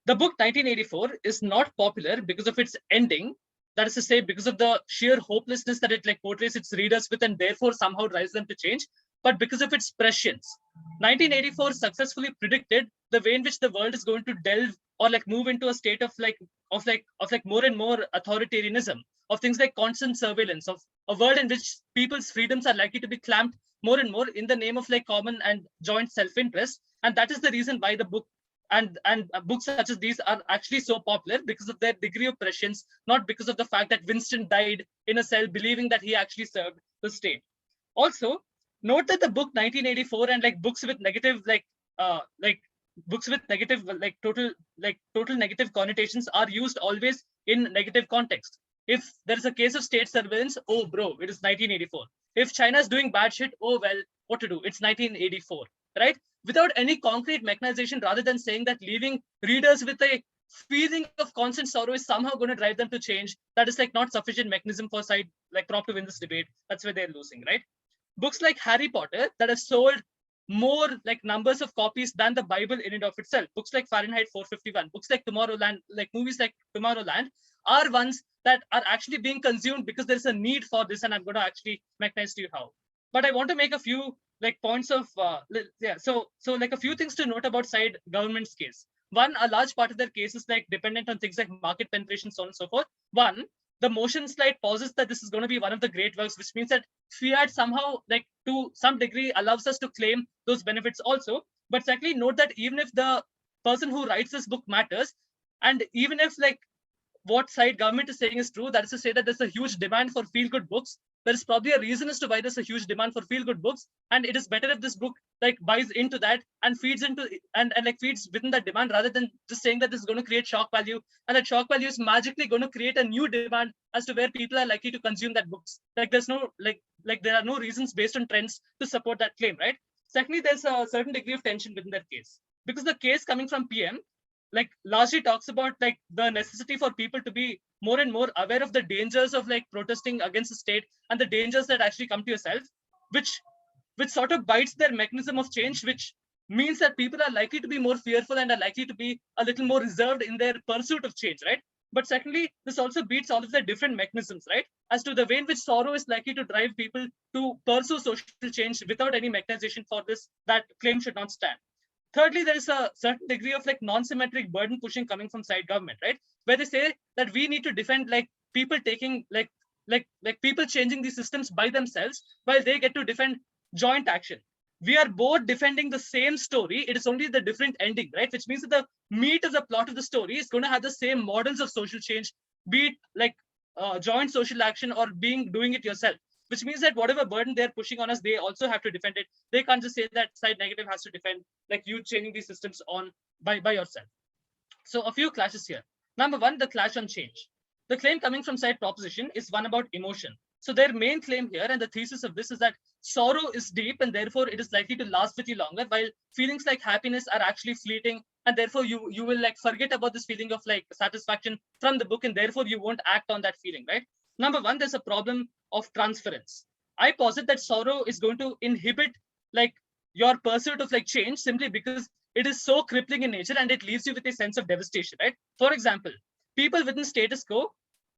The book 1984 is not popular because of its ending, that is to say, because of the sheer hopelessness that it portrays its readers with and therefore somehow drives them to change, but because of its prescience. 1984 successfully predicted the way in which the world is going to delve or move into a state of more and more authoritarianism, of things like constant surveillance, of a world in which people's freedoms are likely to be clamped more and more in the name of common and joint self-interest. And that is the reason why the book and books such as these are actually so popular, because of their degree of prescience, not because of the fact that Winston died in a cell believing that he actually served the state. Also, note that the book 1984 and books with negative total negative connotations are used always in negative context. If there is a case of state surveillance, oh bro, it is 1984. If China is doing bad shit, oh well, what to do? It's 1984, right? Without any concrete mechanization, rather than saying that leaving readers with a feeling of constant sorrow is somehow going to drive them to change, that is not sufficient mechanism for side prop to win this debate. That's where they're losing, right? Books like Harry Potter that have sold more like numbers of copies than the Bible in and of itself. Books like Fahrenheit 451, books like Tomorrowland, like movies like Tomorrowland are ones that are actually being consumed because there's a need for this, and I'm going to actually mechanize to you how. But I want to make a few like points of so like a few things to note about side government's case. One, a large part of their case is like dependent on things like market penetration, so on and so forth. One, the motion slide posits that this is going to be one of the great works, which means that fiat somehow, like to some degree, allows us to claim those benefits also. But secondly, note that even if the person who writes this book matters, and even if like what side government is saying is true, that is to say that there's a huge demand for feel-good books, there is probably a reason as to why there's a huge demand for feel-good books, and it is better if this book like buys into that and feeds into and like feeds within that demand, rather than just saying that this is going to create shock value, and that shock value is magically going to create a new demand as to where people are likely to consume that books. Like there's no like there are no reasons based on trends to support that claim, right? Secondly, there's a certain degree of tension within that case, because the case coming from PM like largely talks about like the necessity for people to be more and more aware of the dangers of like protesting against the state and the dangers that actually come to yourself, which sort of bites their mechanism of change, which means that people are likely to be more fearful and are likely to be a little more reserved in their pursuit of change, right? But secondly, this also beats all of the different mechanisms, right? As to the way in which sorrow is likely to drive people to pursue social change without any mechanization for this, that claim should not stand. Thirdly, there is a certain degree of like non-symmetric burden pushing coming from side government, right? Where they say that we need to defend like people taking like people changing these systems by themselves, while they get to defend joint action. We are both defending the same story. It is only the different ending, right? Which means that the meat of the plot of the story is going to have the same models of social change, be it like joint social action or doing it yourself. Which means that whatever burden they're pushing on us, they also have to defend it. They can't just say that side negative has to defend like you changing these systems on by yourself. So a few clashes here. Number one, the clash on change. The claim coming from side proposition is one about emotion. So their main claim here and the thesis of this is that sorrow is deep and therefore it is likely to last with you longer, while feelings like happiness are actually fleeting, and therefore you will like forget about this feeling of like satisfaction from the book, and therefore you won't act on that feeling, right? Number one, there's a problem of transference. I posit that sorrow is going to inhibit like your pursuit of like change simply because it is so crippling in nature and it leaves you with a sense of devastation, right? For example, people within status quo,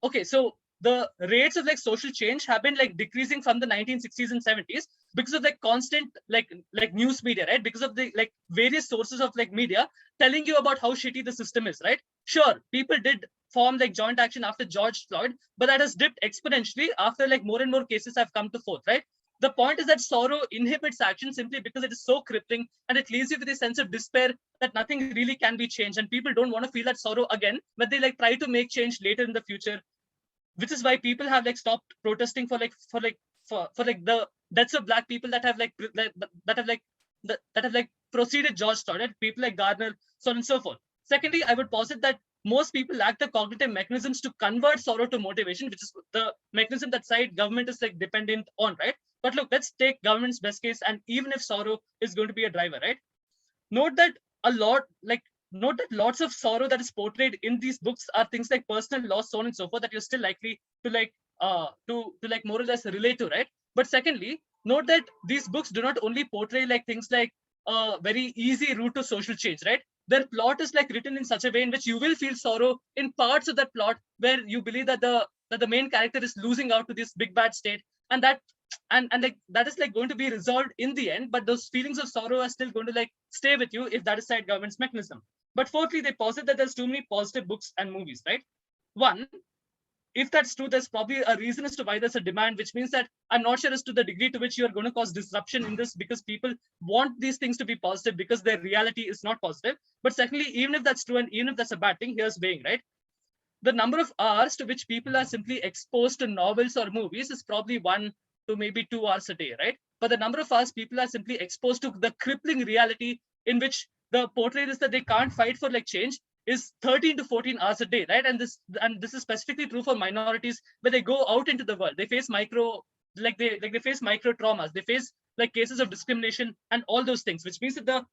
okay, so the rates of like social change have been like decreasing from the 1960s and 70s because of like constant like news media, right? Because of the like various sources of like media telling you about how shitty the system is, right? Sure, people did form like joint action after George Floyd, but that has dipped exponentially after like more and more cases have come to forth, right? The point is that sorrow inhibits action simply because it is so crippling and it leaves you with a sense of despair that nothing really can be changed, and people don't want to feel that sorrow again when they like try to make change later in the future, which is why people have like stopped protesting for the deaths of black people that have proceeded George Floyd, people like Garner, so on and so forth. Secondly, I would posit that most people lack the cognitive mechanisms to convert sorrow to motivation, which is the mechanism that side government is like dependent on, right? But look, let's take government's best case, and even if sorrow is going to be a driver, right? Note that lots of sorrow that is portrayed in these books are things like personal loss, so on and so forth, that you're still likely to like to like more or less relate to, right? But secondly, note that these books do not only portray like things like a very easy route to social change, right? Their plot is like written in such a way in which you will feel sorrow in parts of that plot where you believe that the main character is losing out to this big bad state, and that like that is like going to be resolved in the end, but those feelings of sorrow are still going to like stay with you if that is side government's mechanism. But fourthly, they posit that there's too many positive books and movies, right? One, if that's true, there's probably a reason as to why there's a demand, which means that I'm not sure as to the degree to which you're going to cause disruption in this, because people want these things to be positive because their reality is not positive. But secondly, even if that's true and even if that's a bad thing, here's weighing, right? The number of hours to which people are simply exposed to novels or movies is probably 1 to maybe 2 hours a day, right? But the number of hours people are simply exposed to the crippling reality in which the portrayal is that they can't fight for like change is 13 to 14 hours a day, right? And this is specifically true for minorities, where they go out into the world, they face micro traumas, they face like cases of discrimination and all those things, which means that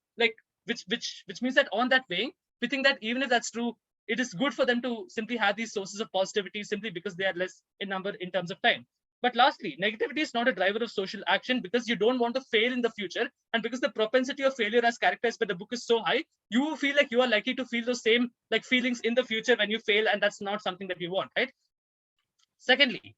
which means that on that way, we think that even if that's true, it is good for them to simply have these sources of positivity simply because they are less in number in terms of time. But lastly, negativity is not a driver of social action because you don't want to fail in the future. And because the propensity of failure as characterized by the book is so high, you feel like you are likely to feel those same like feelings in the future when you fail. And that's not something that you want, right? Secondly,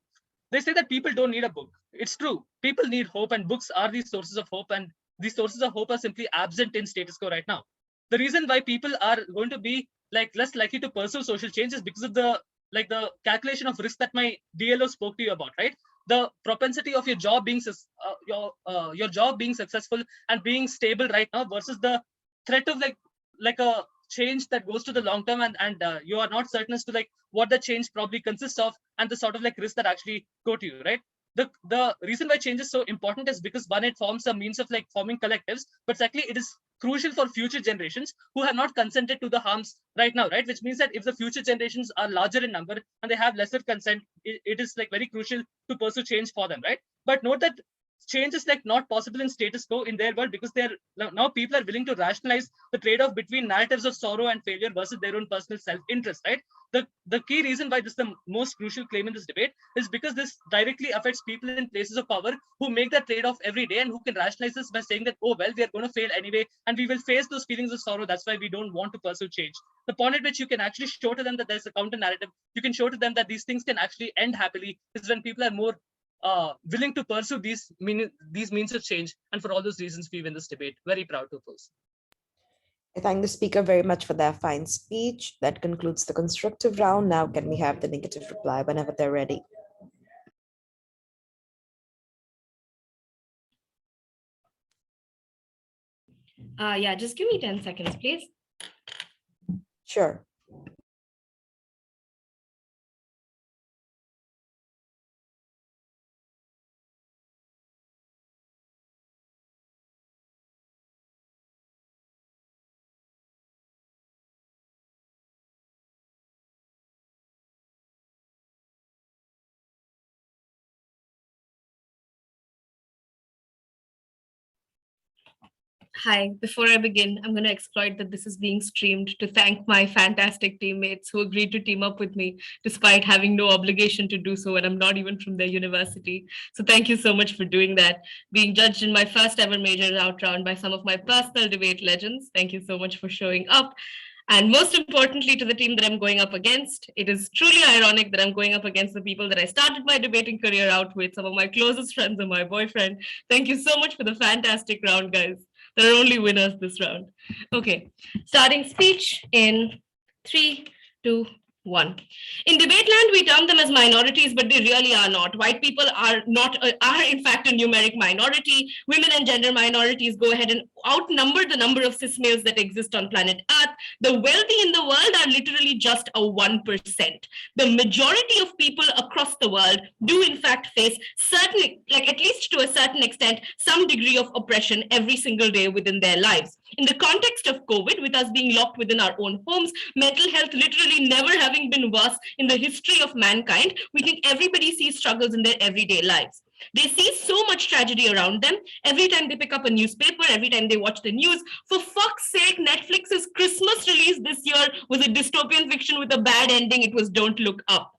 they say that people don't need a book. It's true. People need hope, and books are these sources of hope. And these sources of hope are simply absent in status quo right now. The reason why people are going to be like less likely to pursue social change is because of the calculation of risk that my DLO spoke to you about, right? The propensity of your job being your job being successful and being stable right now versus the threat of like a change that goes to the long term, and you are not certain as to like what the change probably consists of and the sort of like risk that actually go to you, right? The reason why change is so important is because one, it forms a means of like forming collectives, but secondly, it is crucial for future generations who have not consented to the harms right now, right? Which means that if the future generations are larger in number and they have lesser consent, it is like very crucial to pursue change for them, right? But note that change is like not possible in status quo in their world because they're now people are willing to rationalize the trade-off between narratives of sorrow and failure versus their own personal self-interest, right? The key reason why this is the most crucial claim in this debate is because this directly affects people in places of power who make that trade-off every day and who can rationalize this by saying that, oh, well, we are going to fail anyway, and we will face those feelings of sorrow. That's why we don't want to pursue change. The point at which you can actually show to them that there's a counter narrative, you can show to them that these things can actually end happily, is when people are more willing to pursue these means of change. And for all those reasons, we win this debate. Very proud to oppose. I thank the speaker very much for their fine speech. That concludes the constructive round. Now, can we have the negative reply whenever they're ready? Yeah, just give me 10 seconds, please. Sure. Hi, before I begin, I'm going to exploit that this is being streamed to thank my fantastic teammates who agreed to team up with me despite having no obligation to do so, and I'm not even from their university. So thank you so much for doing that. Being judged in my first ever major round by some of my personal debate legends. Thank you so much for showing up. And most importantly, to the team that I'm going up against, it is truly ironic that I'm going up against the people that I started my debating career out with, some of my closest friends and my boyfriend. Thank you so much for the fantastic round, guys. There are only winners this round. Okay, starting speech in 3, 2, 1. In debate land, we term them as minorities, but they really are not. White people are in fact a numeric minority. Women and gender minorities go ahead and outnumber the number of cis males that exist on planet Earth. The wealthy in the world are literally just a 1%. The majority of people across the world do in fact face certainly, like at least to a certain extent, some degree of oppression every single day within their lives. In the context of COVID, with us being locked within our own homes, mental health literally never having been worse in the history of mankind, we think everybody sees struggles in their everyday lives. They see so much tragedy around them. Every time they pick up a newspaper, every time they watch the news, for fuck's sake, Netflix's Christmas release this year was a dystopian fiction with a bad ending. It was Don't Look Up.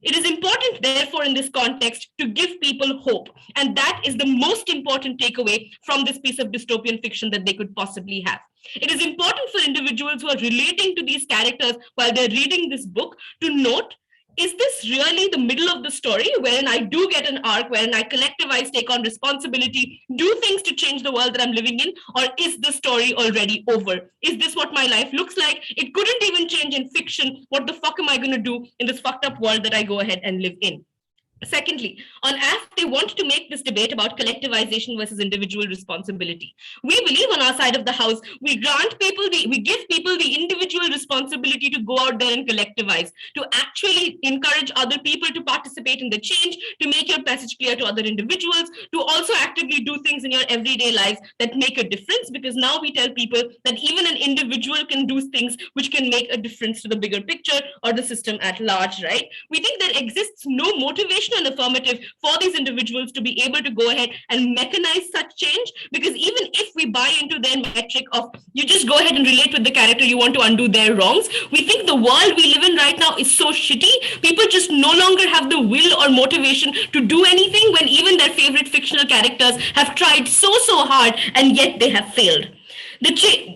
It is important, therefore, in this context, to give people hope. And that is the most important takeaway from this piece of dystopian fiction that they could possibly have. It is important for individuals who are relating to these characters while they're reading this book to note, is this really the middle of the story wherein I do get an arc, wherein I collectivize, take on responsibility, do things to change the world that I'm living in, or is the story already over? Is this what my life looks like? It couldn't even change in fiction. What the fuck am I going to do in this fucked up world that I go ahead and live in? Secondly, on AF, they want to make this debate about collectivization versus individual responsibility. We believe on our side of the house, we give people the individual responsibility to go out there and collectivize, to actually encourage other people to participate in the change, to make your message clear to other individuals, to also actively do things in your everyday lives that make a difference, because now we tell people that even an individual can do things which can make a difference to the bigger picture or the system at large, right? We think there exists no motivation and affirmative for these individuals to be able to go ahead and mechanize such change, because even if we buy into their metric of you just go ahead and relate with the character, you want to undo their wrongs. We think the world we live in right now is so shitty. People just no longer have the will or motivation to do anything when even their favorite fictional characters have tried so hard and yet they have failed.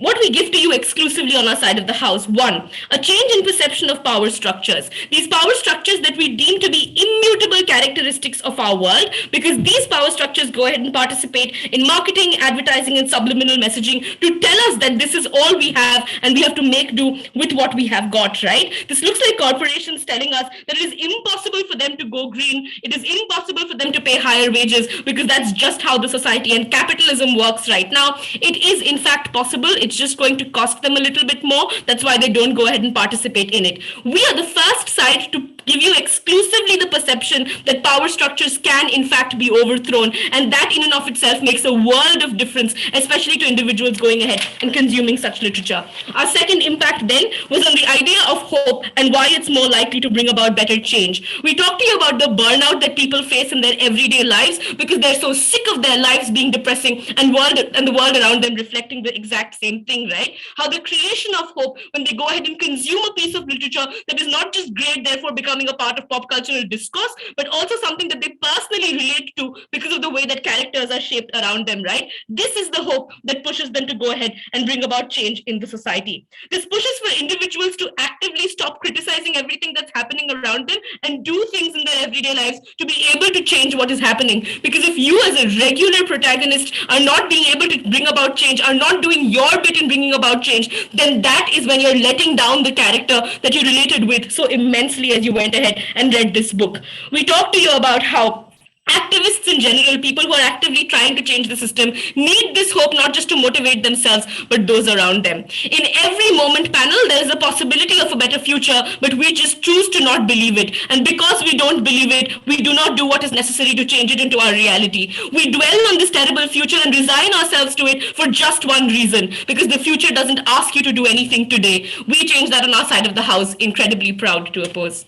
What we give to you exclusively on our side of the house. One, a change in perception of power structures. These power structures that we deem to be immutable characteristics of our world, because these power structures go ahead and participate in marketing, advertising, and subliminal messaging to tell us that this is all we have and we have to make do with what we have got, right? This looks like corporations telling us that it is impossible for them to go green. It is impossible for them to pay higher wages because that's just how the society and capitalism works right now. It is in fact possible. It's just going to cost them a little bit more. That's why they don't go ahead and participate in it. We are the first side to give you exclusively the perception that power structures can in fact be overthrown, and that in and of itself makes a world of difference, especially to individuals going ahead and consuming such literature. Our second impact then was on the idea of hope and why it's more likely to bring about better change. We talked to you about the burnout that people face in their everyday lives because they're so sick of their lives being depressing and the world around them reflecting the exact same thing, right? How the creation of hope, when they go ahead and consume a piece of literature that is not just great, therefore becoming a part of pop cultural discourse, but also something that they personally relate to because of the way that characters are shaped around them, right? This is the hope that pushes them to go ahead and bring about change in the society. This pushes for individuals to actively stop criticizing everything that's happening around them and do things in their everyday lives to be able to change what is happening. Because if you as a regular protagonist are not being able to bring about change, are not doing your bit in bringing about change, then that is when you're letting down the character that you related with so immensely as you went ahead and read this book. We talked to you about how activists in general, people who are actively trying to change the system, need this hope not just to motivate themselves, but those around them. In every moment panel, there is a possibility of a better future, but we just choose to not believe it. And because we don't believe it, we do not do what is necessary to change it into our reality. We dwell on this terrible future and resign ourselves to it for just one reason, because the future doesn't ask you to do anything today. We change that on our side of the house, incredibly proud to oppose.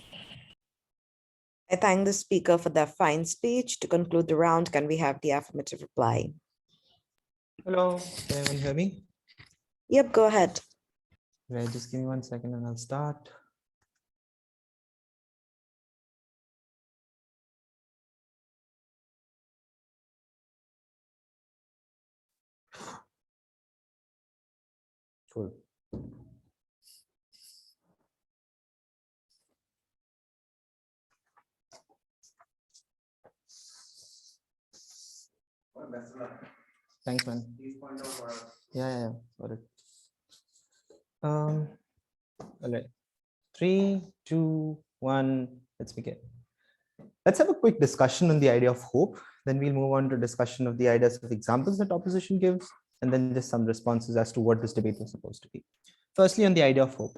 I thank the speaker for their fine speech. To conclude the round, can we have the affirmative reply? Hello, can anyone hear me? Yep, go ahead. Right, just give me 1 second and I'll start. Cool. Thanks, man. Yeah, got it. All right. 3, 2, 1, let's begin. Let's have a quick discussion on the idea of hope. Then we'll move on to discussion of the ideas of examples that opposition gives, and then just some responses as to what this debate was supposed to be. Firstly, on the idea of hope.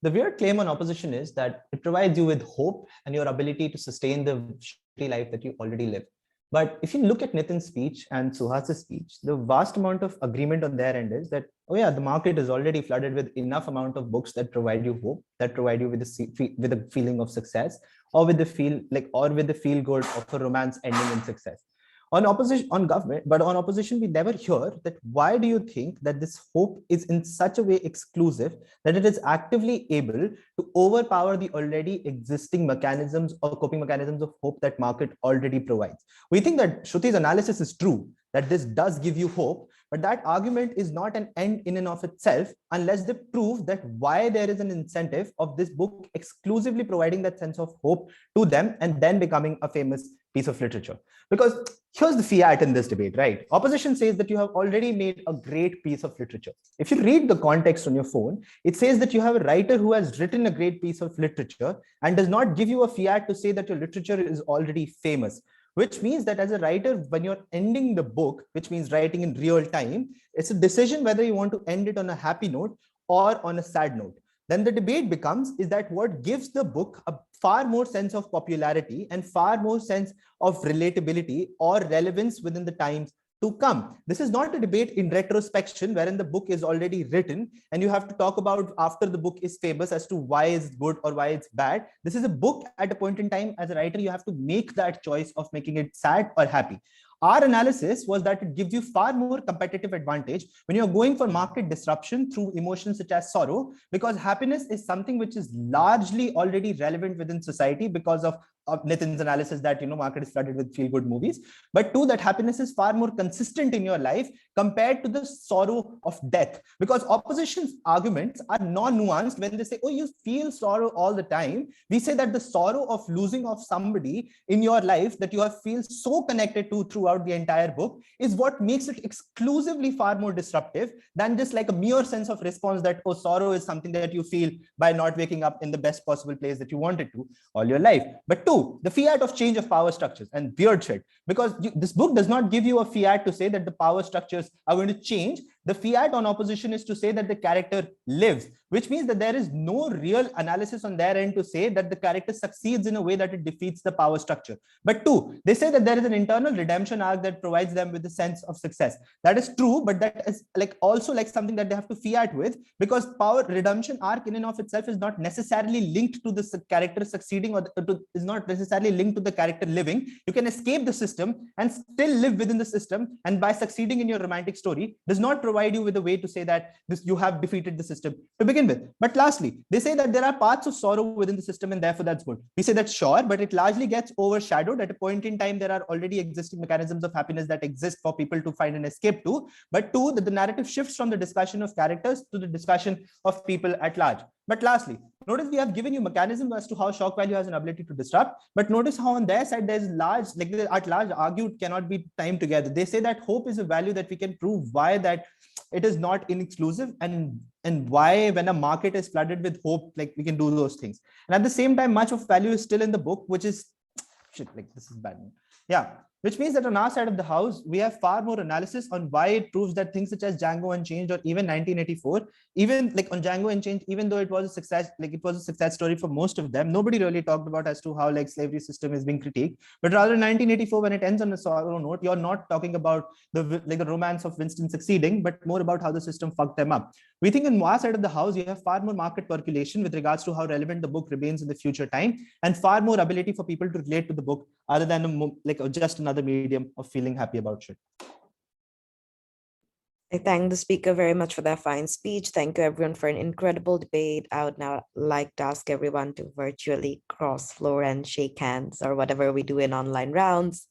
The weird claim on opposition is that it provides you with hope and your ability to sustain the shitty life that you already live. But if you look at Nitin's speech and Suhas's speech, the vast amount of agreement on their end is that, oh yeah, the market is already flooded with enough amount of books that provide you hope, that provide you with a feeling of success, or with the feel good of a romance ending in success. On opposition, we never hear that why do you think that this hope is in such a way exclusive that it is actively able to overpower the already existing mechanisms or coping mechanisms of hope that market already provides? We think that Shruti's analysis is true, that this does give you hope, but that argument is not an end in and of itself unless they prove that why there is an incentive of this book exclusively providing that sense of hope to them and then becoming a famous piece of literature. Because here's the fiat in this debate, right? Opposition says that you have already made a great piece of literature. If you read the context on your phone, it says that you have a writer who has written a great piece of literature and does not give you a fiat to say that your literature is already famous, which means that as a writer, when you're ending the book, which means writing in real time, it's a decision whether you want to end it on a happy note or on a sad note. Then the debate becomes, is that what gives the book a far more sense of popularity and far more sense of relatability or relevance within the times to come. This is not a debate in retrospection wherein the book is already written and you have to talk about after the book is famous as to why it's good or why it's bad. This is a book at a point in time as a writer, you have to make that choice of making it sad or happy. Our analysis was that it gives you far more competitive advantage when you're going for market disruption through emotions such as sorrow, because happiness is something which is largely already relevant within society because of Nitin's analysis that, market is flooded with feel good movies. But two, that happiness is far more consistent in your life compared to the sorrow of death, because opposition's arguments are non-nuanced. When they say, oh, you feel sorrow all the time, we say that the sorrow of losing of somebody in your life that you have feel so connected to throughout the entire book is what makes it exclusively far more disruptive than just like a mere sense of response that, oh, sorrow is something that you feel by not waking up in the best possible place that you wanted to all your life. But two, the fiat of change of power structures and weird shit, because this book does not give you a fiat to say that the power structures are going to change. The fiat on opposition is to say that the character lives, which means that there is no real analysis on their end to say that the character succeeds in a way that it defeats the power structure. But two, they say that there is an internal redemption arc that provides them with a sense of success. That is true, but that is also something that they have to fiat with, because power redemption arc in and of itself is not necessarily linked to the character succeeding, or is not necessarily linked to the character living. You can escape the system and still live within the system, and by succeeding in your romantic story does not provide you with a way to say that you have defeated the system to begin with. But lastly, they say that there are parts of sorrow within the system and therefore that's good. We say that sure, but it largely gets overshadowed. At a point in time, there are already existing mechanisms of happiness that exist for people to find an escape to. But two, that the narrative shifts from the discussion of characters to the discussion of people at large. But lastly, notice we have given you mechanisms as to how shock value has an ability to disrupt, but notice how on their side there's large, at large argued cannot be timed together. They say that hope is a value that we can prove why that it is not inexclusive, and why when a market is flooded with hope, we can do those things. And at the same time, much of value is still in the book, which is shit, this is bad. Yeah. Which means that on our side of the house, we have far more analysis on why it proves that things such as Django Unchained or even 1984, even on Django Unchained, even though it was a success, it was a success story for most of them, nobody really talked about as to how slavery system is being critiqued. But rather 1984, when it ends on a sorrow note, you're not talking about the romance of Winston succeeding, but more about how the system fucked them up. We think on our side of the house, you have far more market percolation with regards to how relevant the book remains in the future time, and far more ability for people to relate to the book other than just another medium of feeling happy about shit. I thank the speaker very much for that fine speech. Thank you everyone for an incredible debate. I would now like to ask everyone to virtually cross floor and shake hands, or whatever we do in online rounds.